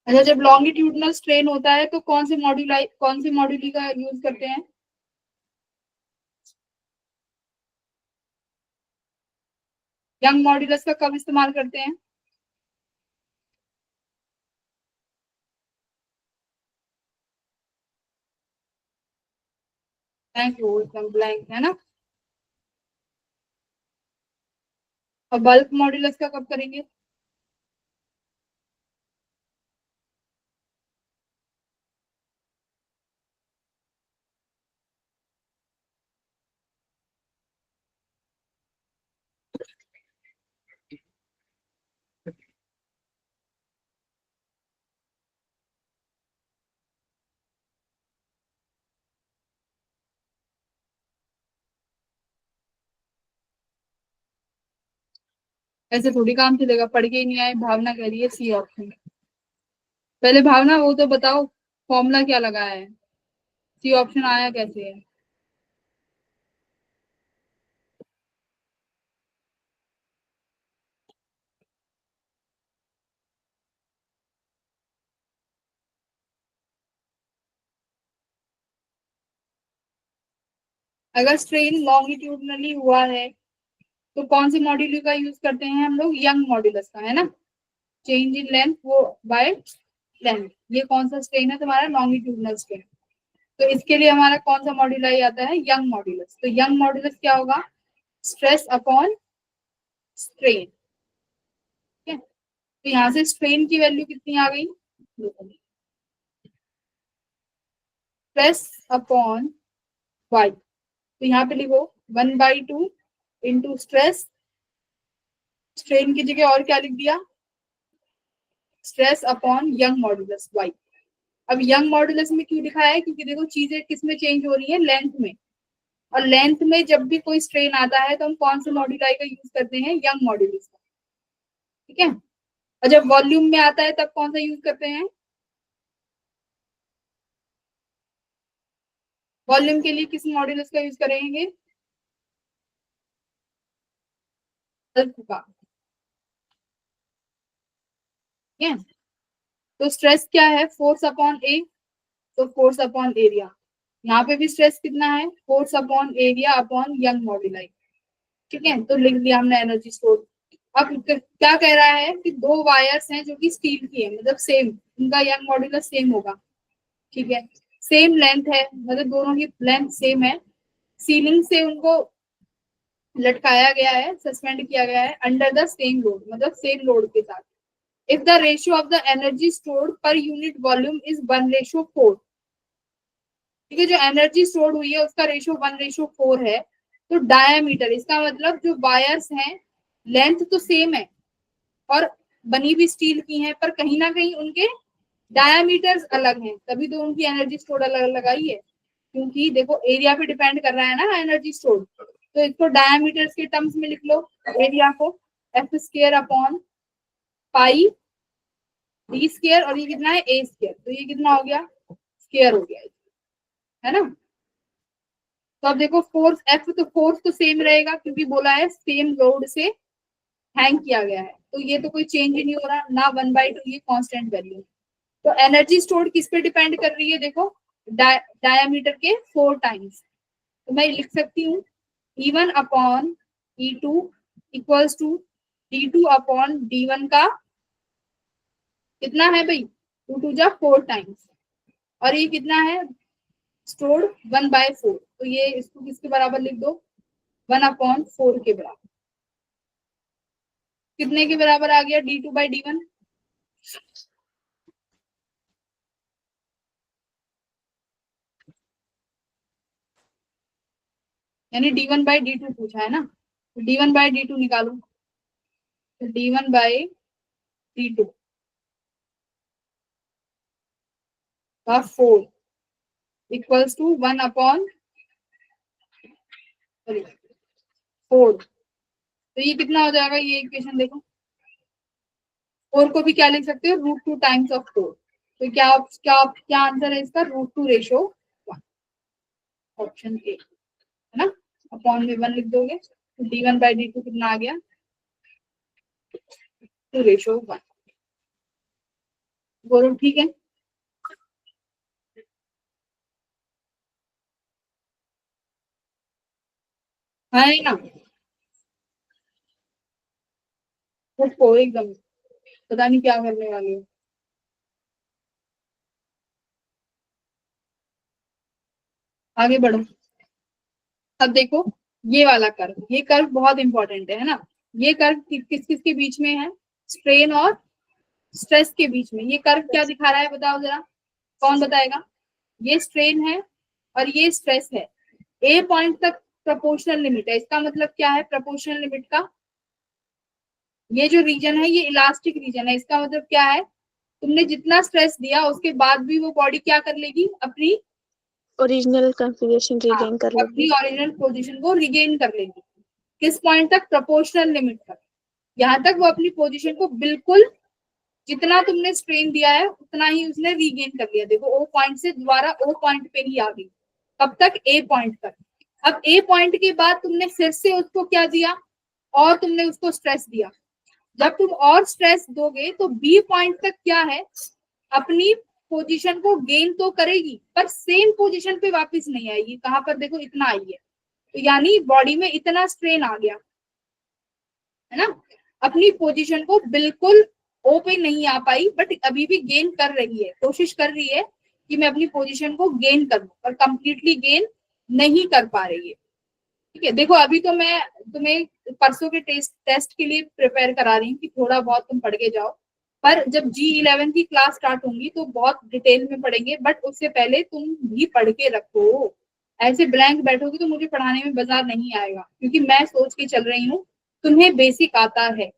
अच्छा, जब लॉन्गिट्यूडनल स्ट्रेन होता है तो कौन से मॉड्यूली का यूज करते हैं? यंग मॉड्यूलस का कब इस्तेमाल करते हैं? थैंक यू, एकदम ब्लैंक है ना। और बल्क मॉड्यूलस का कब करेंगे? ऐसे थोड़ी काम चलेगा, पढ़ के ही नहीं आए। भावना कह रही है सी ऑप्शन। पहले भावना वो तो बताओ फॉर्मूला क्या लगाया है, सी ऑप्शन आया कैसे है? अगर स्ट्रेन लॉन्गिट्यूडनली हुआ है तो कौन सी मॉड्यूल का यूज करते हैं हम लोग? यंग मॉड्यूलस का, है ना। चेंज इन लेंथ वो बाय लेंथ। ये कौन सा स्ट्रेन है तुम्हारा? Longitudinal strain. तो इसके लिए हमारा कौन सा मॉड्यूल आता है? Young modulus. तो यंग मॉड्यूलस क्या होगा? Stress upon strain. ठीक है, तो यहाँ से स्ट्रेन की वैल्यू कितनी आ गई? Stress upon Y. तो यहाँ पे लिखो 1/2 इंटू स्ट्रेस। स्ट्रेन की जगह और क्या लिख दिया? Stress upon Young modulus Y. अब यंग मॉड्यूलस में क्यों दिखाया है? क्योंकि देखो चीजें किस में चेंज हो रही है? लेंथ में। और लेंथ में जब भी कोई स्ट्रेन आता है तो हम कौन से मॉड्यूलाई का यूज करते हैं? यंग मॉड्यूलस का। ठीक है, और जब वॉल्यूम में आता है तब कौन सा यूज करते हैं? वॉल्यूम के लिए किस मॉड्यूलस का यूज करेंगे? अल्फा का। ठीक है, तो स्ट्रेस क्या है? फोर्स अपॉन ए। तो फोर्स अपॉन एरिया। यहाँ पे भी स्ट्रेस कितना है? Force upon area upon Young moduli. ठीक है, तो लिख दिया हमने एनर्जी स्टोर। अब क्या कह रहा है कि दो वायर्स हैं जो कि स्टील की है, मतलब सेम, उनका यंग मॉड्यूलस सेम होगा। ठीक है, सेम लेंथ है, मतलब दोनों की लेंथ सेम है। सीलिंग से उनको लटकाया गया है, सस्पेंड किया गया है अंडर द सेम लोड, मतलब सेम लोड के साथ। If the ratio of the energy stored per unit volume is 1:4। ठीक है, जो एनर्जी स्टोर्ड हुई है उसका रेशियो 1:4 है। तो डायामीटर, इसका मतलब जो वायर्स हैं लेंथ तो सेम है और बनी भी स्टील की हैं, पर कहीं ना कहीं उनके डायामीटर्स अलग हैं, तभी तो उनकी एनर्जी स्टोर अलग लगाई है। क्योंकि देखो एरिया पे डिपेंड कर रहा है ना एनर्जी स्टोर। तो इसको डायामीटर्स के टर्म्स में लिख लो, एरिया को F² upon pi D square, और ये कितना है? A²। तो ये कितना हो गया? स्क्वायर हो गया, है ना। तो अब देखो फोर्स F, तो फोर्स तो सेम रहेगा क्योंकि बोला है सेम लोड से हैंग किया गया है, तो ये तो कोई चेंज ही नहीं हो रहा ना। 1/2 ये कांस्टेंट वैल्यू। तो एनर्जी स्टोर्ड किस पे डिपेंड कर रही है? देखो डायमीटर के 4 टाइम्स। तो मैं लिख सकती हूँ E1 upon E2 equals to D2 upon D1 का कितना है भाई? 2 जा 4 टाइम्स, और ये कितना है? स्टोर्ड 1/4। तो ये इसको किसके बराबर लिख दो? 1/4 के बराबर। कितने के बराबर आ गया? D2/D1। यानी D1/D2 पूछा है ना, तो D1/D2 निकालो। तो D1/D2 का 4 इक्वल्स टू 1/4। तो ये कितना हो जाएगा? ये इक्वेशन देखो, 4 को भी क्या लिख सकते हो? √2 टाइम्स ऑफ 4। तो क्या क्या क्या आंसर है इसका? √2:1। ऑप्शन ए, है ना। अपॉन में 1 लिख दोगे तो D1/D2 कितना आ गया? 2:1। बोलो ठीक है। है ना, उसको एकदम पता नहीं क्या करने वाली हो। आगे बढ़ो। अब देखो ये वाला कर्व, ये कर्व बहुत इंपॉर्टेंट है ना। ये कर्व किस किस के बीच में है? स्ट्रेन और स्ट्रेस के बीच में। ये कर्व क्या दिखा रहा है बताओ जरा, कौन बताएगा? ये स्ट्रेन है और ये स्ट्रेस है। ए पॉइंट तक प्रोपोर्शनल लिमिट है। इसका मतलब क्या है प्रोपोर्शनल लिमिट का? ये जो रीजन है ये इलास्टिक रीजन है। इसका मतलब क्या है? तुमने जितना स्ट्रेस दिया उसके बाद भी वो बॉडी क्या कर लेगी? अपनी ओरिजिनल कॉन्फ़िगरेशन रिगेन कर लेगी। अपनी ओरिजिनल पोजीशन को रिगेन कर लेगी। किस पॉइंट तक? प्रोपोर्शनल लिमिट तक। यहाँ तक वो अपनी पोजीशन को बिल्कुल जितना तुमने स्ट्रेन दिया है उतना ही उसने रीगेन कर लिया। देखो ओ पॉइंट से दोबारा ओ पॉइंट पे ही आ गई, कब तक, ए पॉइंट तक। अब ए पॉइंट के बाद तुमने फिर से उसको क्या दिया, और तुमने उसको स्ट्रेस दिया। जब तुम और स्ट्रेस दोगे तो बी पॉइंट तक क्या है, अपनी पोजीशन को गेन तो करेगी पर सेम पोजीशन पे वापस नहीं आएगी। कहां पर, देखो इतना आई है, तो यानी बॉडी में इतना स्ट्रेन आ गया है ना। अपनी पोजीशन को बिल्कुल ओ पे नहीं आ पाई, बट अभी भी गेन कर रही है, कोशिश कर रही है कि मैं अपनी पोजीशन को गेन करूं, पर कंप्लीटली गेन नहीं कर पा रही है। ठीक है, देखो अभी तो मैं तुम्हें परसों के टेस्ट के लिए प्रिपेयर करा रही हूँ कि थोड़ा बहुत तुम पढ़ के जाओ, पर जब G11 की क्लास स्टार्ट होंगी तो बहुत डिटेल में पढ़ेंगे। बट उससे पहले तुम भी पढ़ के रखो, ऐसे ब्लैंक बैठोगे तो मुझे पढ़ाने में बाजार नहीं आएगा, क्योंकि मैं सोच के चल रही हूँ तुम्हें बेसिक आता है।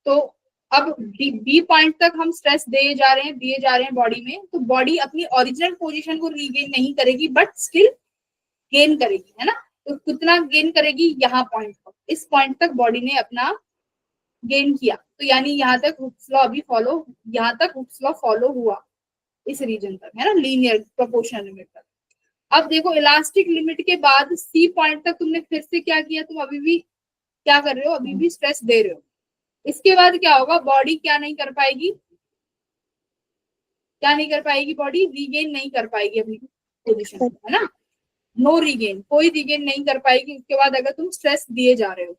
तो अब बी पॉइंट तक हम स्ट्रेस दिए जा रहे हैं बॉडी में, तो बॉडी अपनी ओरिजिनल पोजीशन को रीगेन नहीं करेगी बट स्टिल गेन करेगी, है ना। तो कितना गेन करेगी, यहाँ पॉइंट तक, इस पॉइंट तक बॉडी ने अपना गेन किया। तो यानी यहाँ तक हुक्स लॉ अभी फॉलो, यहाँ तक हुक्स लॉ फॉलो हुआ इस रीजन तक, है ना, लीनियर प्रोपोर्शनल लिमिट तक। अब देखो इलास्टिक लिमिट के बाद सी पॉइंट तक तुमने फिर से क्या किया, तुम अभी भी क्या कर रहे हो, अभी भी स्ट्रेस दे रहे हो। इसके बाद क्या होगा, बॉडी क्या नहीं कर पाएगी, क्या नहीं कर पाएगी, बॉडी रीगेन नहीं कर पाएगी अपनी पोजीशन, है ना, नो रीगेन, कोई रीगेन नहीं कर पाएगी उसके बाद अगर तुम स्ट्रेस दिए जा रहे हो।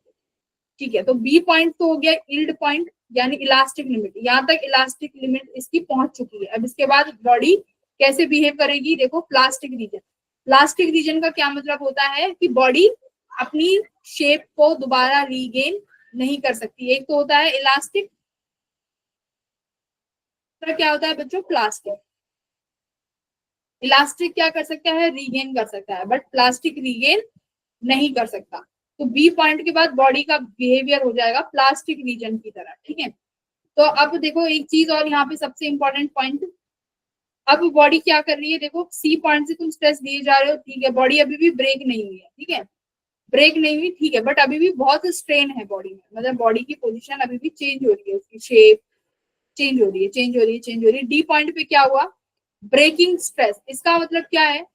ठीक है, तो बी पॉइंट तो हो गया यील्ड पॉइंट यानी इलास्टिक लिमिट, यहाँ तक इलास्टिक लिमिट इसकी पहुंच चुकी है। अब इसके बाद बॉडी कैसे बिहेव करेगी, देखो प्लास्टिक रीजन। प्लास्टिक रीजन का क्या मतलब होता है कि बॉडी अपनी शेप को दोबारा रीगेन नहीं कर सकती। एक तो होता है इलास्टिक, तो क्या होता है बच्चों, प्लास्टिक। इलास्टिक क्या कर सकता है, रीगेन कर सकता है, बट प्लास्टिक रीगेन नहीं कर सकता। तो बी पॉइंट के बाद बॉडी का बिहेवियर हो जाएगा प्लास्टिक रीजन की तरह। ठीक है, तो अब देखो एक चीज और यहाँ पे सबसे इंपॉर्टेंट पॉइंट, अब बॉडी क्या कर रही है, देखो सी पॉइंट से तुम स्ट्रेस दिए जा रहे हो, ठीक है, बॉडी अभी भी ब्रेक नहीं हुई है, ठीक है, ब्रेक नहीं हुई, ठीक है, बट अभी भी बहुत स्ट्रेन है बॉडी में, मतलब बॉडी की पोजीशन अभी भी चेंज हो रही है, उसकी शेप चेंज हो रही है, चेंज हो रही है, चेंज हो रही है। डी पॉइंट पे क्या हुआ, ब्रेकिंग स्ट्रेस। इसका मतलब क्या है,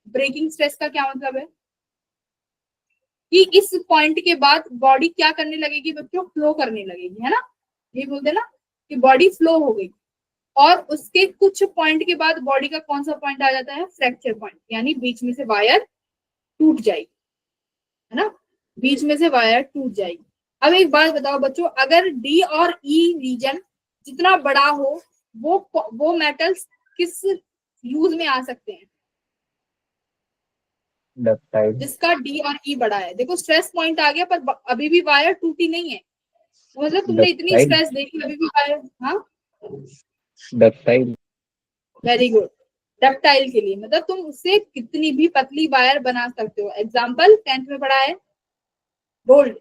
ब्रेकिंग स्ट्रेस का क्या मतलब है कि इस पॉइंट के बाद बॉडी क्या करने लगेगी बच्चों, फ्लो करने लगेगी, है ना, ये बोलते ना कि बॉडी फ्लो हो गई। और उसके कुछ पॉइंट के बाद बॉडी का कौन सा पॉइंट आ जाता है, फ्रैक्चर पॉइंट, यानी बीच में से वायर टूट जाएगी, है ना, बीच में से वायर टूट जाएगी। अब एक बात बताओ बच्चों, अगर डी और ई रीजन जितना बड़ा हो वो मेटल्स किस यूज में आ सकते हैं, डक्टाइल, जिसका डी और ई बड़ा है। देखो स्ट्रेस पॉइंट आ गया पर अभी भी वायर टूटी नहीं है, मतलब तुमने इतनी डक्टाइल, स्ट्रेस देखी अभी भी वायर, हाँ डक्टाइल, वेरी गुड। डक्टाइल के लिए मतलब तुम उससे कितनी भी पतली वायर बना सकते हो। एग्जाम्पल 10th में पढ़ा है गोल्ड,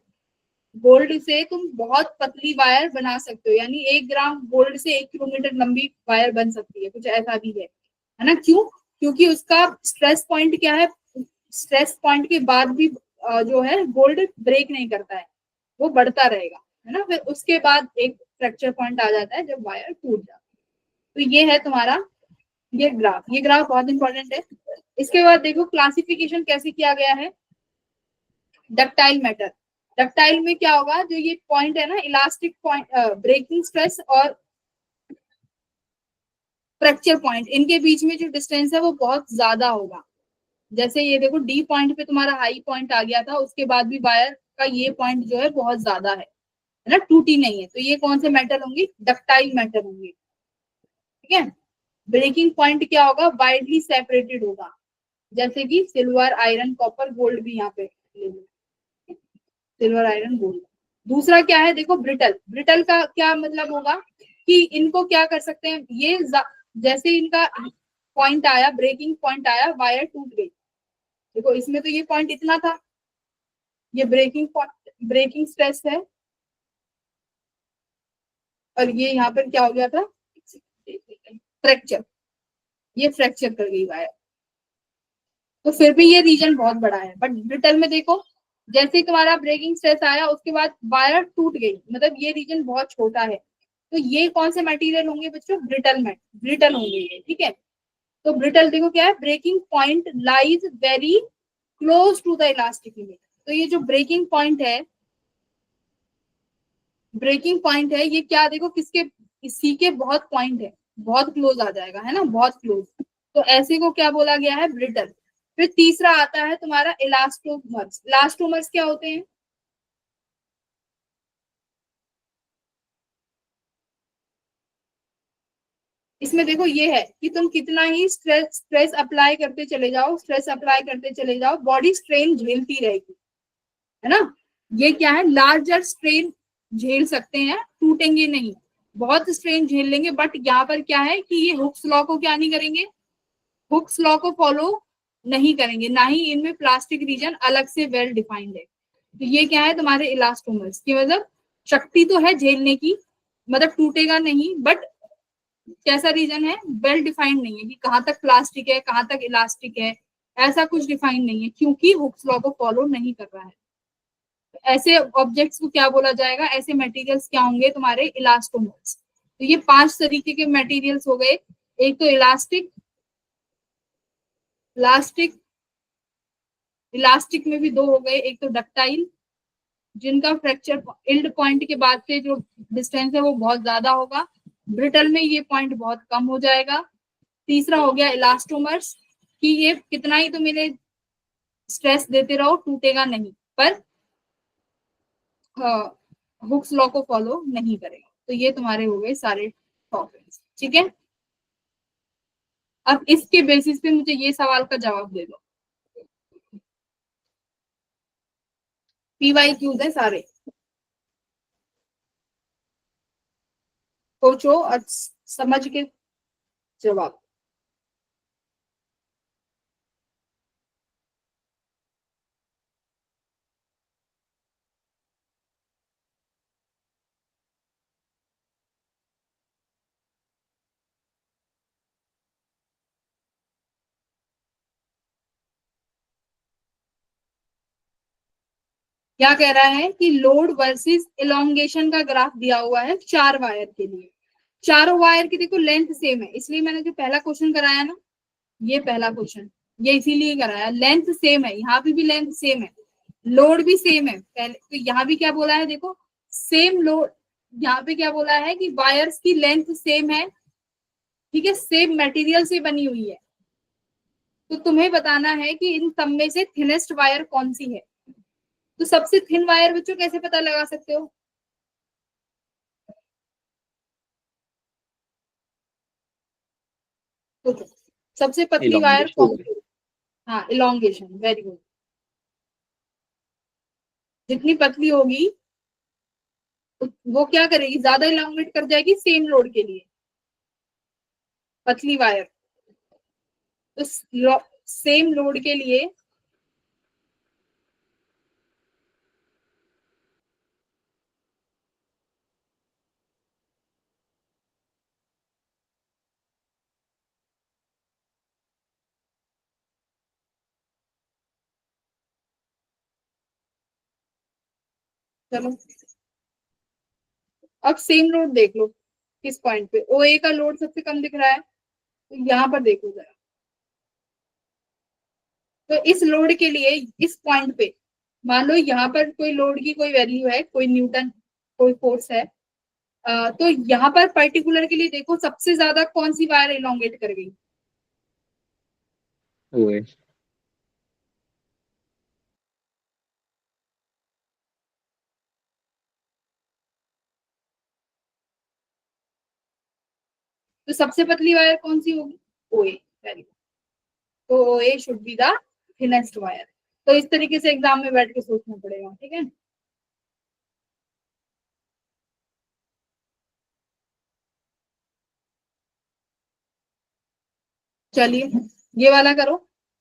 गोल्ड से तुम बहुत पतली वायर बना सकते हो, यानी 1 ग्राम गोल्ड से 1 किलोमीटर लंबी वायर बन सकती है, कुछ ऐसा भी है ना। क्यों, क्योंकि उसका स्ट्रेस पॉइंट क्या है, स्ट्रेस पॉइंट के बाद भी जो है गोल्ड ब्रेक नहीं करता है, वो बढ़ता रहेगा, है ना। फिर उसके बाद एक फ्रैक्चर पॉइंट आ जाता है जब वायर टूट जाता है। तो ये है तुम्हारा ये ग्राफ बहुत इंपॉर्टेंट है। इसके बाद देखो क्लासिफिकेशन कैसे किया गया है, डक्टाइल मैटर। डक्टाइल में क्या होगा, जो ये पॉइंट है ना, इलास्टिक पॉइंट, ब्रेकिंग स्ट्रेस और फ्रैक्चर पॉइंट, इनके बीच में जो डिस्टेंस है वो बहुत ज्यादा होगा। जैसे ये देखो डी पॉइंट पे तुम्हारा हाई पॉइंट आ गया था, उसके बाद भी वायर का ये पॉइंट जो है बहुत ज्यादा है ना, टूटी नहीं है। तो ये कौन से मेटल होंगे, डक्टाइल मेटल होंगे, ठीक है। ब्रेकिंग पॉइंट क्या होगा, वाइडली सेपरेटेड होगा, जैसे कि सिल्वर, आयरन, कॉपर, गोल्ड भी यहाँ पे सिल्वर, आयरन, गोल्ड। दूसरा क्या है, देखो ब्रिटल। ब्रिटल का क्या मतलब होगा कि इनको क्या कर सकते हैं, ये जैसे इनका पॉइंट आया, ब्रेकिंग पॉइंट आया, वायर टूट गई। देखो इसमें तो ये पॉइंट इतना था, ये ब्रेकिंग स्ट्रेस है, और ये यहाँ पर क्या हो गया था, फ्रैक्चर, ये फ्रैक्चर कर गई वायर। तो फिर भी ये रीजन बहुत बड़ा है, बट ब्रिटल में देखो जैसे ही तुम्हारा ब्रेकिंग स्ट्रेस आया उसके बाद वायर टूट गई, मतलब ये रीजन बहुत छोटा है, तो ये कौन से मटेरियल होंगे बच्चों? ब्रिटल होंगे ये, ठीक है। तो ब्रिटल देखो क्या है, breaking point lies very close to the elastic limit. तो ये जो ब्रेकिंग पॉइंट है, ये क्या देखो किसके, इसी के बहुत पॉइंट है, बहुत क्लोज आ जाएगा, है ना, बहुत क्लोज। तो ऐसे को क्या बोला गया है? ब्रिटल। फिर तीसरा आता है तुम्हारा इलास्टोमर्स। इलास्टोमर्स क्या होते हैं? इसमें देखो ये है कि तुम कितना ही स्ट्रेस अप्लाई करते चले जाओ, बॉडी स्ट्रेन झेलती रहेगी, है ना। ये क्या है? लार्जर स्ट्रेन झेल सकते हैं, टूटेंगे नहीं, बहुत स्ट्रेन झेल लेंगे, बट यहाँ पर क्या है कि ये हुक्स लॉ को क्या नहीं करेंगे, हुक्स लॉ को फॉलो नहीं करेंगे, ना ही इनमें प्लास्टिक रीजन अलग से वेल डिफाइंड है। तो ये क्या है तुम्हारे इलास्टोमर्स की, मतलब शक्ति तो है झेलने की, मतलब टूटेगा नहीं, बट कैसा रीजन है? वेल डिफाइंड नहीं है कि कहाँ तक प्लास्टिक है, कहाँ तक इलास्टिक है, ऐसा कुछ डिफाइन नहीं है, क्योंकि हुक्स लॉ को फॉलो नहीं कर रहा है। तो ऐसे ऑब्जेक्ट्स को क्या बोला जाएगा? ऐसे मटेरियल्स क्या होंगे तुम्हारे? इलास्टोमर्स। तो ये 5 तरीके के मटेरियल्स हो गए। एक तो इलास्टिक, इलास्टिक में भी 2 हो गए, एक तो डक्टाइल, जिनका फ्रैक्चर इल्ड पॉइंट के बाद से जो डिस्टेंस है वो बहुत ज्यादा होगा, ब्रिटल में ये पॉइंट बहुत कम हो जाएगा। तीसरा हो गया इलास्टोमर्स, कि ये कितना ही तुम इन्हें स्ट्रेस देते रहो टूटेगा नहीं, पर हुक्स लॉ को फॉलो नहीं करेगा। तो ये तुम्हारे हो गए सारे टॉपिक्स, ठीक है। अब इसके बेसिस पे मुझे ये सवाल का जवाब दे दो। PYQs है सारे, सोचो और समझ के जवाब। क्या कह रहा है कि लोड वर्सेस इलोंगेशन का ग्राफ दिया हुआ है 4 वायर के लिए। चारों वायर की देखो लेंथ सेम है, इसलिए मैंने जो पहला क्वेश्चन कराया ना, ये पहला क्वेश्चन ये इसीलिए कराया, लेंथ सेम है, यहाँ पे भी लेंथ सेम है, लोड भी सेम है। पहले तो यहाँ भी क्या बोला है देखो, सेम लोड, यहाँ पे क्या बोला है कि वायर्स की लेंथ सेम है, ठीक है, सेम मटेरियल से बनी हुई है। तो तुम्हें बताना है कि इन सब में से थिनेस्ट वायर कौन सी है। तो सबसे थिन वायर बच्चों कैसे पता लगा सकते हो? तो सबसे पतली वायर कौन सी? हाँ, इलोंगेशन, वेरी गुड। जितनी पतली होगी वो क्या करेगी? ज्यादा इलांगेट कर जाएगी सेम लोड के लिए, पतली वायर। तो सेम लोड के लिए चलो अब सेम लोड देख लो, किस पॉइंट पे OA का लोड सबसे कम दिख रहा है, तो यहाँ पर देखो जरा। तो इस लोड के लिए इस पॉइंट पे मान लो यहाँ पर कोई लोड की कोई वैल्यू है, कोई न्यूटन कोई फोर्स है, तो यहाँ पर पर्टिकुलर के लिए देखो सबसे ज्यादा कौन सी वायर इलोंगेट कर गई? OA. तो सबसे पतली वायर कौन सी होगी? OA, very good. तो OA should be the thinnest wire. तो इस तरीके से एग्जाम में बैठ के सोचना पड़ेगा, ठीक है। चलिए ये वाला करो।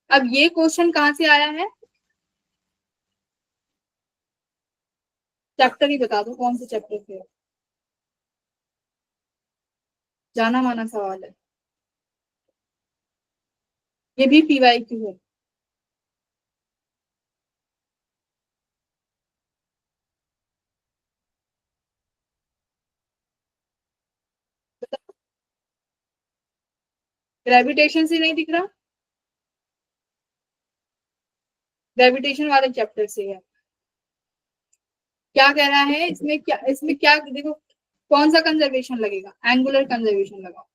अब ये क्वेश्चन कहाँ से आया है? चैप्टर ही बता दो, कौन से चैप्टर से? जाना माना सवाल है, ये भी PYQ है। ग्रेविटेशन से नहीं दिख रहा, ग्रेविटेशन वाले चैप्टर से है। क्या कह रहा है इसमें क्या देखो, कौन सा कंजर्वेशन लगेगा, एंगुलर कंजर्वेशन लगाओ,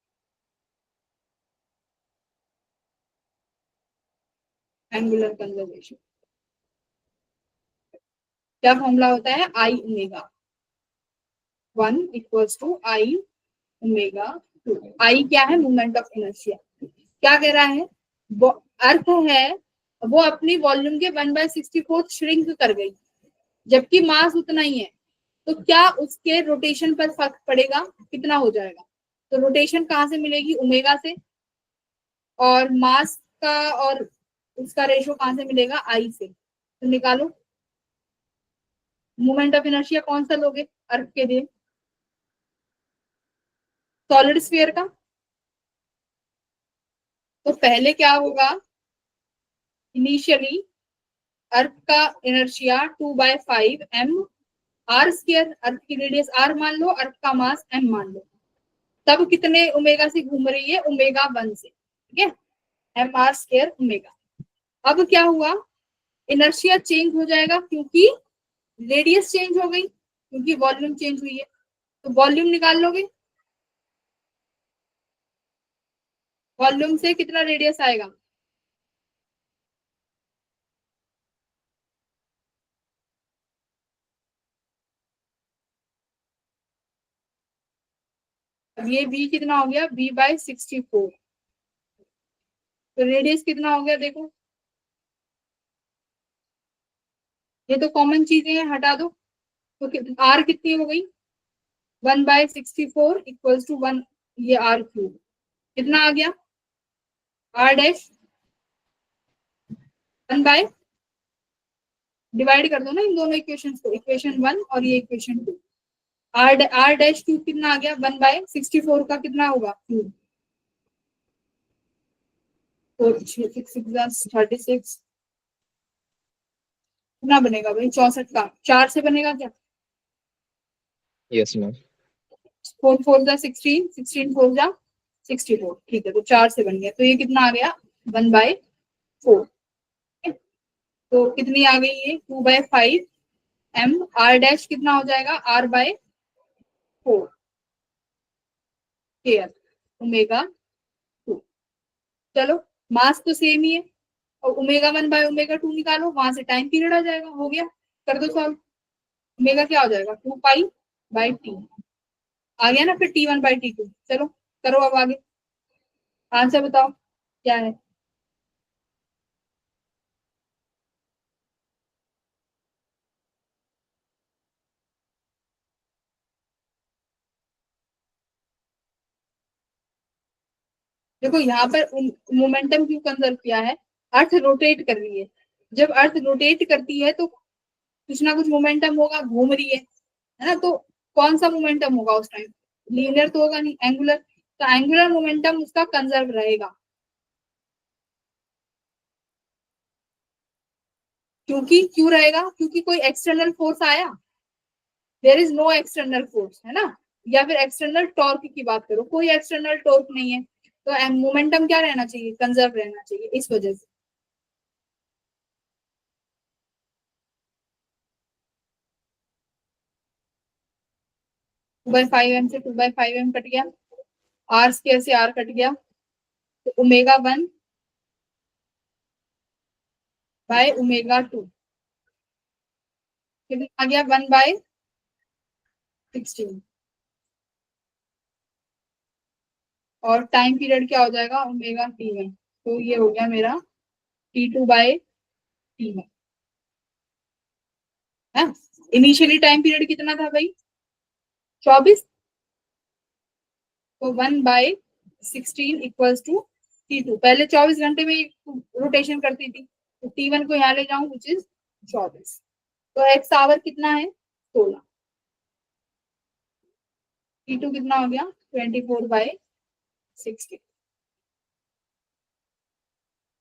एंगुलर कंजर्वेशन। क्या फॉर्मूला होता है, I omega 1 equals to I omega 2। I क्या है, मोमेंट ऑफ इनर्शिया। क्या कह रहा है, वो अर्थ है वो अपनी वॉल्यूम के 1/64 श्रिंक कर गई, जबकि मास उतना ही है। तो क्या उसके रोटेशन पर फर्क पड़ेगा, कितना हो जाएगा। तो रोटेशन कहाँ से मिलेगी, ओमेगा से, और मास का और उसका रेशो कहाँ से मिलेगा, आई से। तो निकालो मोमेंट ऑफ इनर्शिया कौन सा लोगे अर्थ के लिए, सॉलिड स्फीयर का। तो पहले क्या होगा, इनिशियली अर्थ का इनर्शिया 2/5 m आर स्क्वायर, अर्थ की रेडियस r मान लो, अर्थ का मास m मान लो। तब कितने ओमेगा से घूम रही है, ओमेगा 1 से, ठीक है, एम आर स्क्वायर ओमेगा। अब क्या हुआ, इनर्शिया चेंज हो जाएगा क्योंकि रेडियस चेंज हो गई, क्योंकि वॉल्यूम चेंज हुई है। तो वॉल्यूम निकाल लोगे, वॉल्यूम से कितना रेडियस आएगा, अब ये b कितना हो गया, b/64। तो रेडियस कितना हो गया देखो, ये तो कॉमन चीजें हैं, हटा दो। तो r कितनी हो गई, 1/64 इक्वल्स टू 1, ये r³ कितना आ गया, r' 1 बाय, डिवाइड कर दो ना इन दोनों इक्वेशन को, इक्वेशन 1 और ये इक्वेशन 2। r' क्यूब कितना आ गया, 1/64 का कितना होगा क्यूब, 36 कितना बनेगा भाई, 64 का 4 से बनेगा क्या, Yes, ma'am. 4 4 जा 16, 16 4 जा 64, ठीक है, तो 4 से बन गया। तो ये कितना आ गया, 1/4। तो कितनी आ गई ये, 2/5 m, r' कितना हो जाएगा, r/4 स्क्वायर ओमेगा 2। चलो मास तो सेम ही है, और ओमेगा 1/ओमेगा 2 निकालो, वहां से टाइम पीरियड आ जाएगा, हो गया, कर दो सॉल्व। ओमेगा क्या हो जाएगा, 2π/t आ गया ना, फिर T1/T2। चलो करो अब आगे, आंसर बताओ क्या है। देखो यहाँ पर मोमेंटम क्यों कंजर्व किया है, अर्थ रोटेट कर रही है। जब अर्थ रोटेट करती है तो कुछ ना कुछ मोमेंटम होगा, घूम रही है ना। तो कौन सा मोमेंटम होगा उस टाइम, लीनियर तो होगा नहीं, एंगुलर। तो एंगुलर मोमेंटम उसका कंजर्व रहेगा, क्योंकि क्यों रहेगा, क्योंकि कोई एक्सटर्नल फोर्स आया, there is no external force, है ना। या फिर एक्सटर्नल टॉर्क की बात करो, कोई एक्सटर्नल टॉर्क नहीं है, तो मोमेंटम क्या रहना चाहिए, कंजर्व रहना चाहिए, इस वजह से। 2/5 m से 2/5 m कट गया, r स्क्वायर से r कट गया, तो ओमेगा 1 बाय ओमेगा 2 कितना आ गया, 1/16। और टाइम पीरियड क्या हो जाएगा, ओमेगा T1। तो ये हो गया मेरा T2/T1 है। इनिशियली टाइम पीरियड कितना था भाई, 24। तो 1/16 इक्वल्स टू T2। पहले 24 घंटे में रोटेशन करती थी, तो T1 को यहाँ ले जाऊं विच इज 24। तो एक्स आवर कितना है, 16। T2 कितना हो गया, 24/16।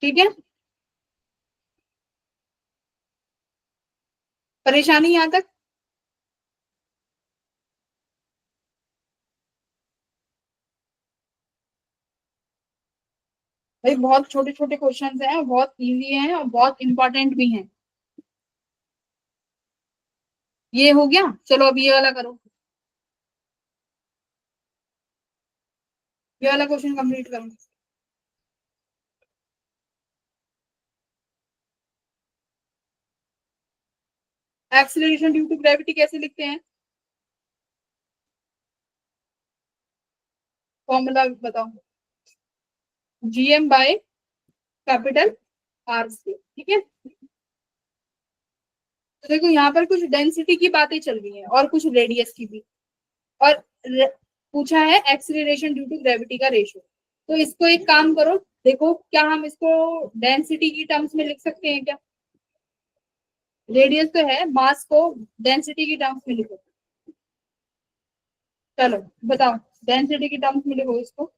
ठीक है, परेशानी यहाँ तक। भाई बहुत छोटे छोटे क्वेश्चन हैं, बहुत इजी हैं और बहुत इंपॉर्टेंट भी हैं। ये हो गया, चलो अब ये वाला करो, ये वाला क्वेश्चन कंप्लीट करो। एक्सीलरेशन ड्यू टू ग्रेविटी कैसे लिखते हैं? फॉर्मूला बताओ। GM by capital R C, ठीक है। तो देखो यहाँ पर कुछ डेंसिटी की बातें चल रही हैं और कुछ रेडियस की भी, और पूछा है एक्सीलरेशन ड्यू टू ग्रेविटी का रेशियो। तो इसको एक काम करो, देखो क्या हम इसको डेंसिटी की टर्म्स में लिख सकते हैं क्या? रेडियस तो है, मास को डेंसिटी की टर्म्स में लिखो। चलो बताओ, डेंसिटी की टर्म्स में लिखो इसको।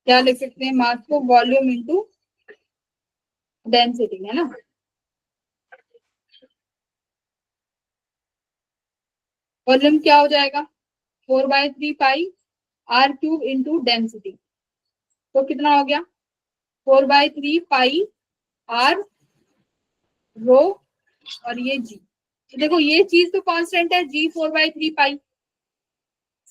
क्या लिख सकते हैं? मास को वॉल्यूम इंटू डेंसिटी, है ना। वॉल्यूम क्या हो जाएगा? 4/3 पाई आर क्यूब इंटू डेंसिटी। तो कितना हो गया? 4/3 पाई आर रो, और ये जी। तो देखो ये चीज तो कांस्टेंट है, जी 4/3 पाई।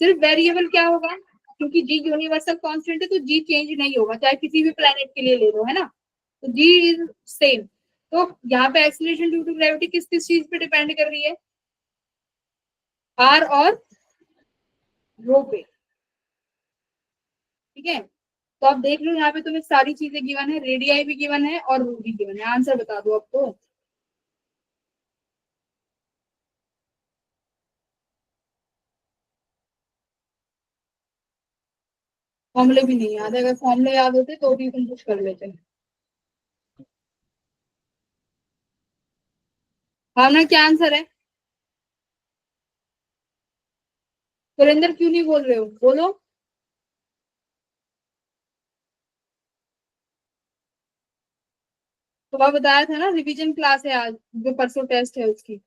सिर्फ वेरिएबल क्या होगा? क्योंकि जी यूनिवर्सल कांस्टेंट है तो जी चेंज नहीं होगा, चाहे किसी भी प्लेनेट के लिए ले लो, है ना। तो जी इज सेम। तो यहाँ पे एक्सीलरेशन ड्यू टू ग्रेविटी किस किस चीज पे डिपेंड कर रही है? आर और रो पे, ठीक है। तो आप देख लो यहाँ पे तुम्हें सारी चीजें गिवन है, रेडियाई भी गिवन है और रो भी गिवन है। आंसर बता दो अब तो। फॉर्मूले भी नहीं याद है, अगर फॉर्मूले याद होते तो भी तुम कुछ कर लेते। भावना क्या आंसर है? सुरेंद्र क्यों नहीं बोल रहे हो, बोलो। सुबह बताया था ना, रिवीजन क्लास है आज, जो परसों टेस्ट है उसकी।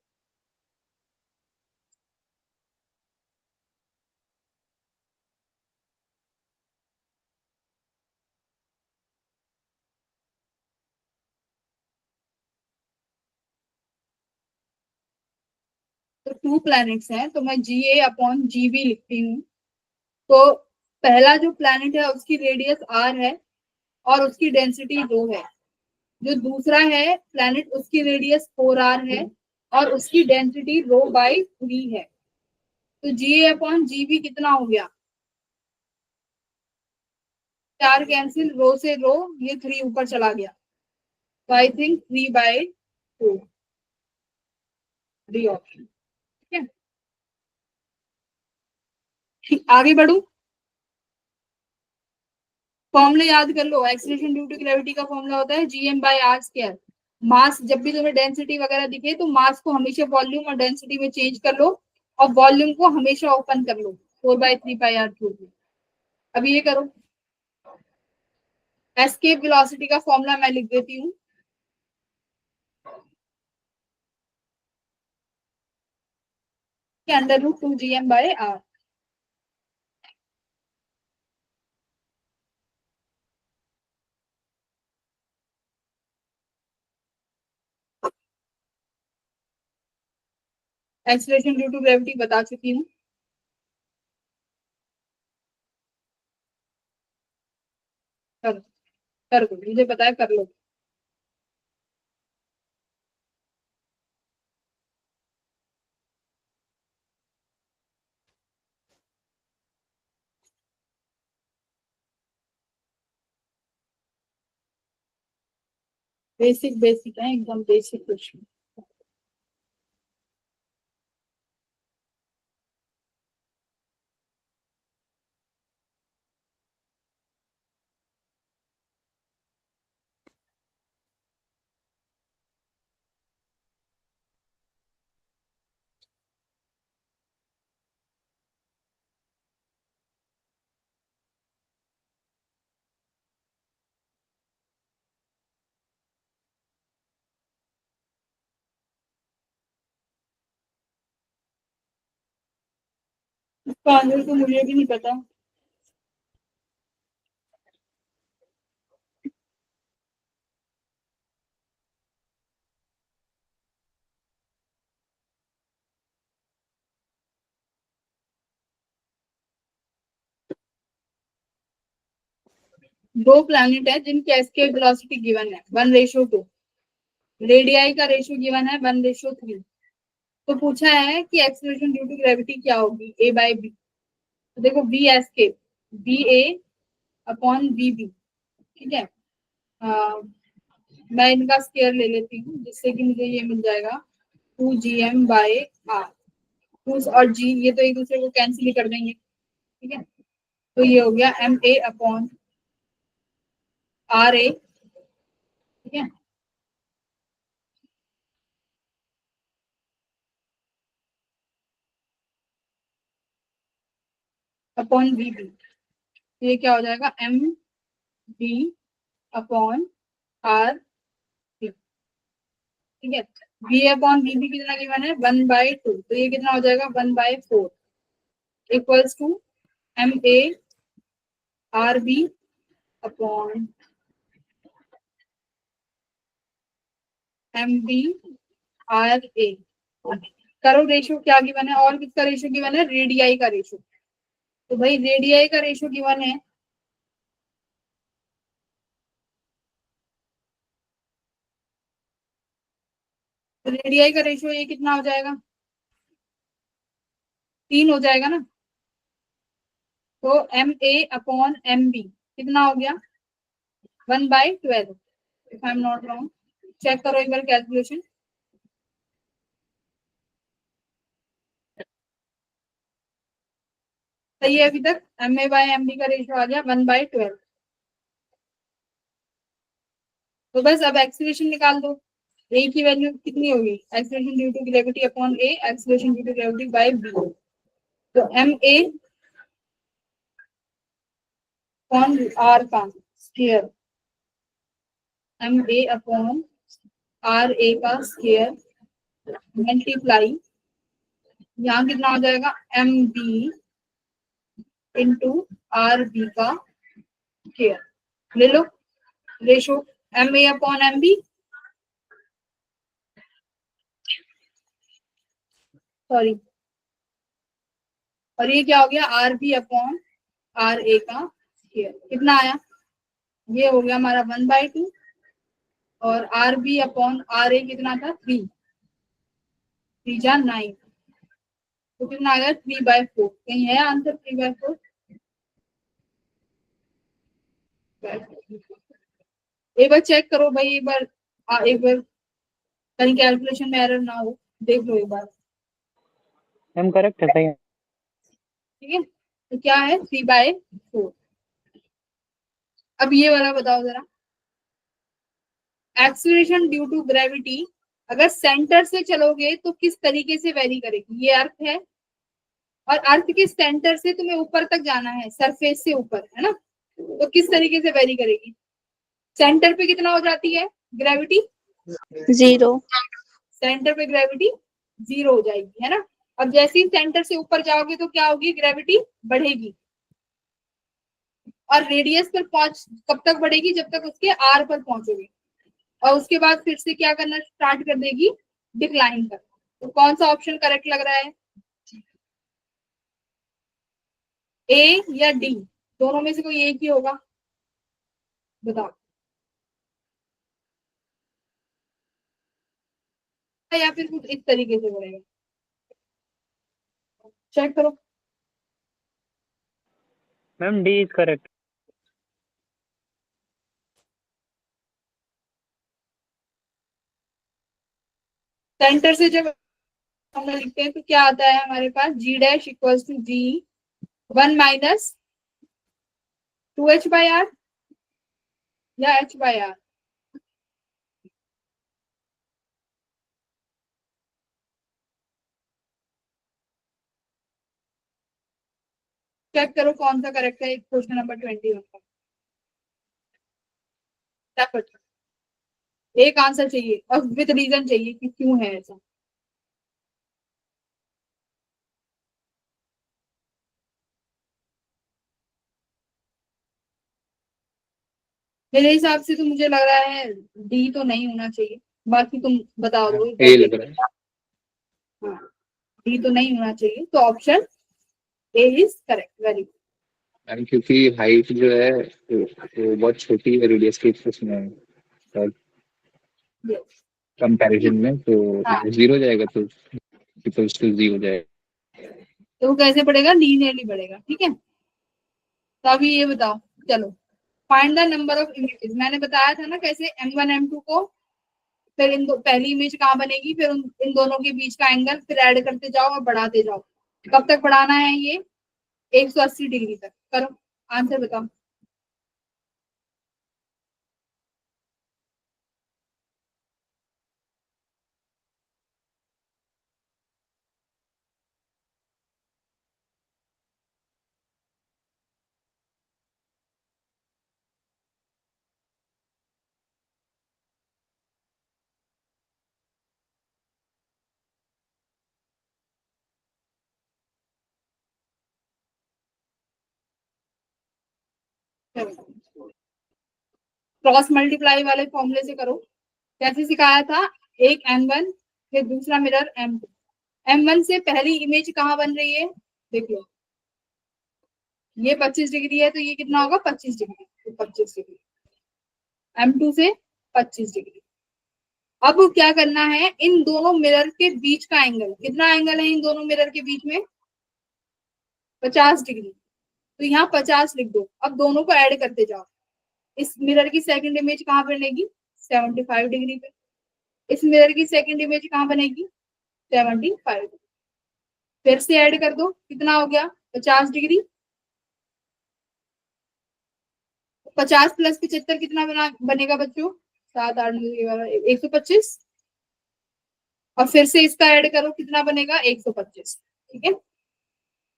तो 2 प्लैनेट्स हैं, तो मैं जी ए अपॉन जी बी लिखती हूँ। तो पहला जो प्लैनेट है उसकी रेडियस आर है और उसकी डेंसिटी 2 है। जो दूसरा है प्लैनेट, उसकी रेडियस 4 आर है और उसकी डेंसिटी रो/3 है। तो जी ए अपॉन जी बी कितना हो गया? 4 कैंसिल, रो से रो, ये 3 ऊपर चला गया। तो आई थिंक 3/4, डी ऑप्शन, ठीक है। ठीक, आगे बढ़ू। फॉर्मूले याद कर लो, एक्सीलरेशन ड्यू टू ग्रेविटी का फॉर्मूला होता है gm/r²। मास जब भी तुम्हें डेंसिटी वगैरह दिखे तो मास को हमेशा वॉल्यूम और डेंसिटी में चेंज कर लो, और वॉल्यूम को हमेशा ओपन कर लो 4/3 पाई आर क्यूब। अब ये करो, एस्केप वेलोसिटी का फॉर्मूला मैं लिख देती हूँ। √2 gm/r। Acceleration due to gravity बता चुकी हूँ। कर कर दो, मुझे पता है, कर लो। बेसिक बेसिक है, एकदम बेसिक क्वेश्चन। आंसर तो मुझे भी नहीं पता। दो प्लैनेट है जिनकी एस्केप वेलोसिटी गिवन है 1:2, रेडियाई का रेशियो गिवन है 1:3। तो पूछा है कि एक्सीलरेशन ड्यू टू ग्रेविटी क्या होगी, a बाय बी। तो देखो B escape, B A upon B B, ठीक है। मैं इनका स्केयर ले लेती हूँ जिससे कि मुझे ये मिल जाएगा 2gm बाय आर। 2 और g ये तो एक दूसरे को कैंसिल ही कर देंगे, ठीक है। तो ये हो गया M A upon R A, ठीक है। अपॉन बी बी, ये क्या हो जाएगा M B upon R B, ठीक है। बी अपॉन बी बी कितना गिवन है 1/2, तो ये कितना हो जाएगा 1/4 equals to M A R B upon M B R A. करो रेशियो क्या गिवन है, और किसका रेशियो गिवन है, रेडियाई का रेशियो। तो भाई रेडियाई का रेशियो गिवन है, तो रेडियाई का रेशियो ये कितना हो जाएगा 3 हो जाएगा ना। तो M A upon M B कितना हो गया 1/12, if I am not wrong. Check करो एक बार कैलकुलेशन। सही है अभी तक। M A by M B का रेशियो आ गया 1/12। तो बस अब एक्सीलरेशन निकाल दो। ए की वैल्यू कितनी होगी, acceleration due to gravity upon A, acceleration due to gravity by B. तो एम ए अपॉन आर का square, M A upon R A का स्क्वायर मल्टीप्लाई, यहाँ कितना हो जाएगा M B into R B का स्क्वायर। ले लो ratio M A upon M B, sorry, और ये क्या हो गया R B upon R A का स्क्वायर। कितना आया, ये हो गया हमारा 1/2, और आर बी अपॉन आर ए कितना था 3, 3 जा 9, तो कितना आ गया 3/4। कहीं है आंसर 3/4? एक बार चेक करो भाई, एक बार कहीं कैलकुलेशन में एरर ना हो, देख लो एक बार, मैम करेक्ट है, सही है। ठीक है। तो क्या है 3/4। अब ये वाला बताओ जरा, एक्सीलरेशन ड्यू टू ग्रेविटी अगर सेंटर से चलोगे तो किस तरीके से वेरी करेगी। ये अर्थ है, और अर्थ के सेंटर से तुम्हें ऊपर तक जाना है, सरफेस से ऊपर, है ना। तो किस तरीके से वेरी करेगी, सेंटर पे कितना हो जाती है ग्रेविटी 0। सेंटर पे ग्रेविटी 0 हो जाएगी, है ना। अब जैसे ही सेंटर से ऊपर जाओगे तो क्या होगी, ग्रेविटी बढ़ेगी, और रेडियस पर पहुंच कब तक बढ़ेगी, जब तक उसके आर पर पहुंचोगे, और उसके बाद फिर से क्या करना स्टार्ट कर देगी, डिक्लाइन कर। तो कौन सा ऑप्शन करेक्ट लग रहा है, ए या डी, दोनों में से कोई एक ही होगा, बताओ। या फिर कुछ इस तरीके से बढ़ेगा, चेक करो। Ma'am D is correct. Centre से जब हम लोग लिखते हैं तो क्या आता है हमारे पास, G dash equals to G 1 minus 2h/r या h/r। चेक करो कौन सा करेक्ट है, क्वेश्चन नंबर 21 का। एक आंसर चाहिए और विद रीजन चाहिए कि क्यों है ऐसा। मेरे हिसाब से तो मुझे लग रहा है डी तो नहीं होना चाहिए, बाकी तुम बता दो। ए लग रहा है। हाँ, डी तो नहीं होना चाहिए, तो option A is correct, very good. Ma'am क्योंकि हाइट जो है वो बहुत छोटी है रेडियस के उसमें कंपैरिजन में, तो हाँ। जीरो जाएगा, तो इक्वल्स टू जी हो जाएगा। तो वो कैसे पड़ेगा, लीनियरली पड़ेगा, ठीक है। तो अभी ये बताओ, चलो find the number of images. मैंने बताया था ना कैसे M1 M2 को, फिर पहली इमेज कहाँ बनेगी, फिर इन दोनों के बीच का एंगल फिर ऐड करते जाओ और बढ़ाते जाओ। कब तक बढ़ाना है ये, 180 डिग्री तक। करो, आंसर बताओ। क्रॉस मल्टीप्लाई वाले फॉर्मूले से करो। कैसे सिखाया था, एक M1 फिर दूसरा मिरर M2। M1 से पहली इमेज कहाँ बन रही है, देख लो, ये 25 डिग्री है, तो ये कितना होगा, 25 डिग्री, तो 25 डिग्री। M2 से 25 डिग्री। अब क्या करना है, इन दोनों मिरर के बीच का एंगल, कितना एंगल है इन दोनों मिरर के बीच में, 50 डिग्री। तो यहाँ 50 लिख दो। अब दोनों को ऐड करते जाओ। इस मिरर की सेकंड इमेज कहाँ बनेगी, 75 डिग्री पे। इस मिरर की सेकंड इमेज कहाँ बनेगी, 75। फिर से ऐड कर दो, कितना हो गया, 50 डिग्री। 50 प्लस 75 कितना बनेगा बच्चों, 7 8 125। और फिर से इसका ऐड करो, कितना बनेगा, 125। ठीक है।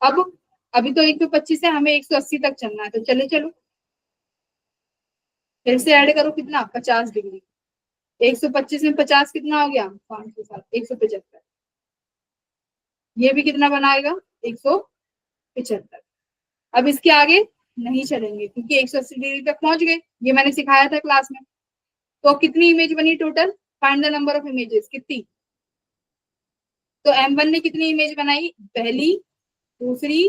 अब अभी तो 125 है, हमें 180 तक चलना है, तो चले चलो। फिर से ऐड करो, कितना, 50 डिग्री। 125 में 50 कितना हो गया, 507, 175। ये भी कितना बनाएगा, 175। अब इसके आगे नहीं चलेंगे क्योंकि 180 डिग्री तक पहुंच गए, ये मैंने सिखाया था क्लास में। तो कितनी इमेज बनी total, find the number of images, कितनी। तो M1 ने कितनी इमेज बनाई, पहली, दूसरी,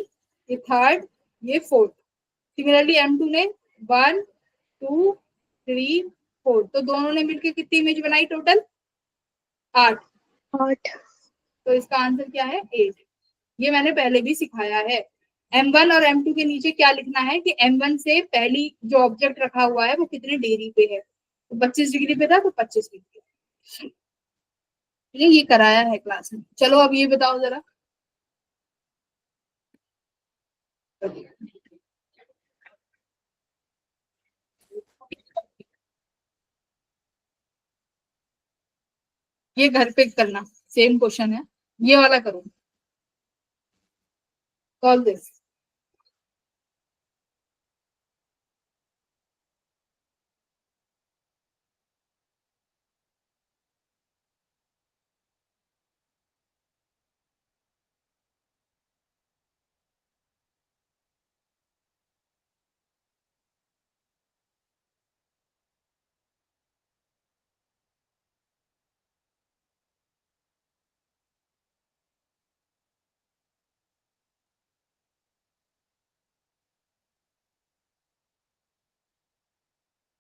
ये थर्ड, ये फोर्थ। सिमिलरली M2 ने 1 2 3 4। तो दोनों ने मिलकर कितनी इमेज बनाई टोटल, 8। 8। तो इसका आंसर क्या है, 8। ये मैंने पहले भी सिखाया है। M1 और M2 के नीचे क्या लिखना है कि M1 से पहली जो ऑब्जेक्ट रखा हुआ है वो कितने डिग्री पे है, तो 25 डिग्री पे था, तो 25 डिग्री। ये कराया है क्लास में। चलो अब ये बताओ जरा, ये घर पे करना, सेम क्वेश्चन है, ये वाला करो, solve this.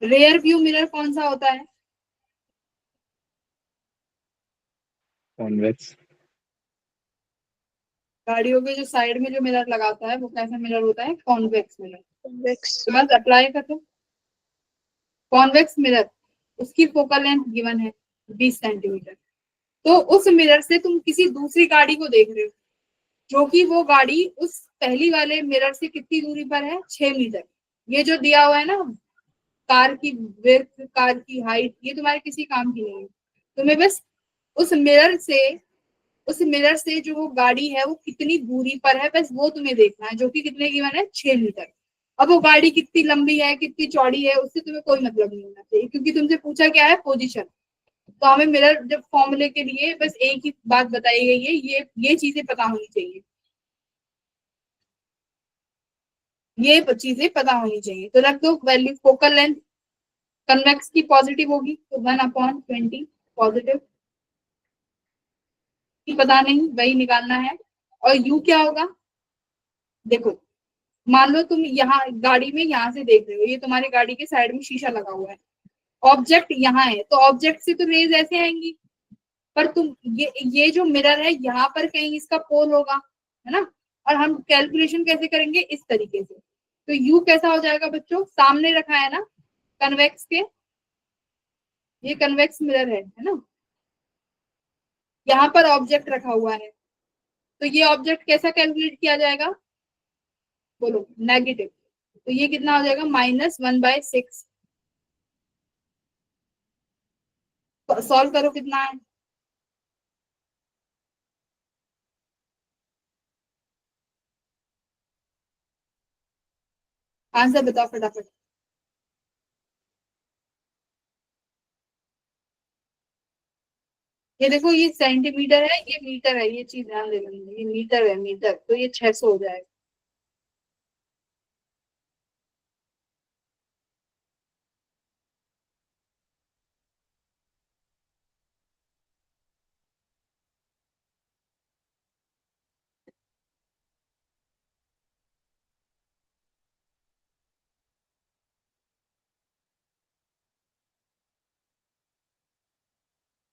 Rear view mirror कौन सा होता है, कॉन्वेक्स। गाड़ियों के जो साइड में जो मिरर लगाता है वो कैसा मिरर होता है, कॉन्वेक्स मिरर। कॉन्वेक्स। तो बस अप्लाई कर दो। कॉन्वेक्स मिरर, उसकी फोकल लेंथ गिवन है 20 सेंटीमीटर। तो उस मिरर से तुम किसी दूसरी गाड़ी को देख रहे हो, जो कि वो गाड़ी उस पहली वाले मिरर से कितनी दूरी पर है, 6 मीटर। ये जो दिया हुआ है ना, कार की विड्थ, कार की हाइट, ये तुम्हारे किसी काम की नहीं है। तुम्हें बस उस मिरर से जो वो गाड़ी है वो कितनी दूरी पर है, बस वो तुम्हें देखना है, जो कि कितने गिवन है, 6 मीटर। अब वो गाड़ी कितनी लंबी है, कितनी चौड़ी है, उससे तुम्हें कोई मतलब नहीं होना चाहिए, क्योंकि तुमसे पूछा क्या है, पोजीशन। तो हमें मिरर जब फॉर्मूले के लिए बस एक ही बात बताई गई है, ये चीजें पता होनी चाहिए, ये चीजें पता होनी चाहिए। तो रख दो वैल्यू, फोकल लेंथ कन्वेक्स की पॉजिटिव होगी तो 1/20 पॉजिटिव, पता नहीं वही निकालना है। और यू क्या होगा, देखो मान लो तुम यहाँ गाड़ी में यहाँ से देख रहे हो, ये तुम्हारी गाड़ी के साइड में शीशा लगा हुआ है, ऑब्जेक्ट यहाँ है, तो ऑब्जेक्ट से तो रेज ऐसे आएंगी, पर तुम ये जो मिरर है यहाँ पर कहीं इसका पोल होगा, है ना। और हम कैलकुलेशन कैसे करेंगे, इस तरीके से। तो यू कैसा हो जाएगा बच्चों, सामने रखा है ना कन्वेक्स के, ये कन्वेक्स मिरर है ना, यहाँ पर ऑब्जेक्ट रखा हुआ है, तो ये ऑब्जेक्ट कैसा कैलकुलेट किया जाएगा, बोलो नेगेटिव। तो ये कितना हो जाएगा, -1/6। सॉल्व करो कितना है, आंसर बताओ फटाफट। ये देखो ये सेंटीमीटर है, ये मीटर है, ये चीज ध्यान देना, ये मीटर है, मीटर, तो ये 600 हो जाएगा।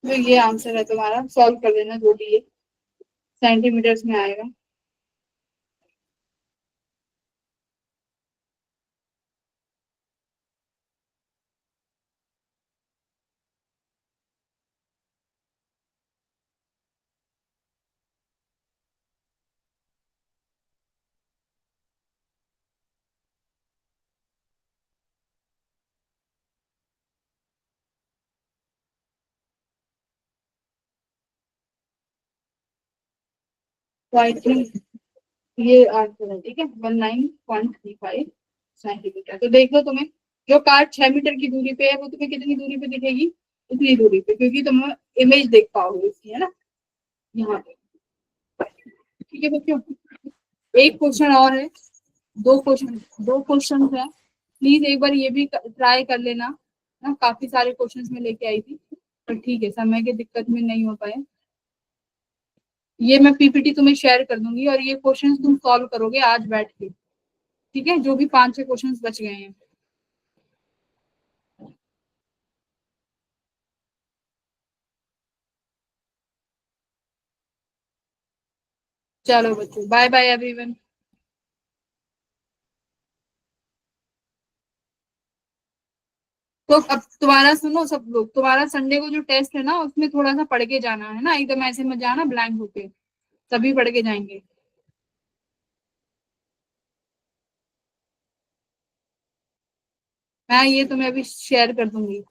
तो ये आंसर है तुम्हारा, सॉल्व कर लेना जो भी है, सेंटीमीटर्स में आएगा। तो आई थिंक ये आंसर है, ठीक है, 19.35 सेंटीमीटर। तो देख लो तुम्हें जो कार 6 मीटर की दूरी पे है वो तुम्हें कितनी दूरी पे दिखेगी, उतनी दूरी पे, क्योंकि तुम इमेज देख पाओगे इसकी, है ना, यहाँ पे। ठीक है बच्चों, एक क्वेश्चन और है, दो क्वेश्चन है, प्लीज एक बार ये भी ट्राई कर लेना ना। काफी सारे क्वेश्चंस में लेके आई थी, पर ठीक है समय की दिक्कत में नहीं हो पाए। ये मैं पीपीटी तुम्हें शेयर कर दूंगी और ये क्वेश्चंस तुम सॉल्व करोगे आज बैठ के, ठीक है, जो भी 5-6 क्वेश्चंस बच गए हैं। चलो बच्चों, बाय बाय एवरीवन। तो अब तुम्हारा सुनो सब लोग, तुम्हारा संडे को जो टेस्ट है ना उसमें थोड़ा सा पढ़ के जाना है ना, एकदम ऐसे मत जाना ब्लैंक होके, सभी पढ़ के जाएंगे। मैं ये तुम्हें अभी शेयर कर दूंगी।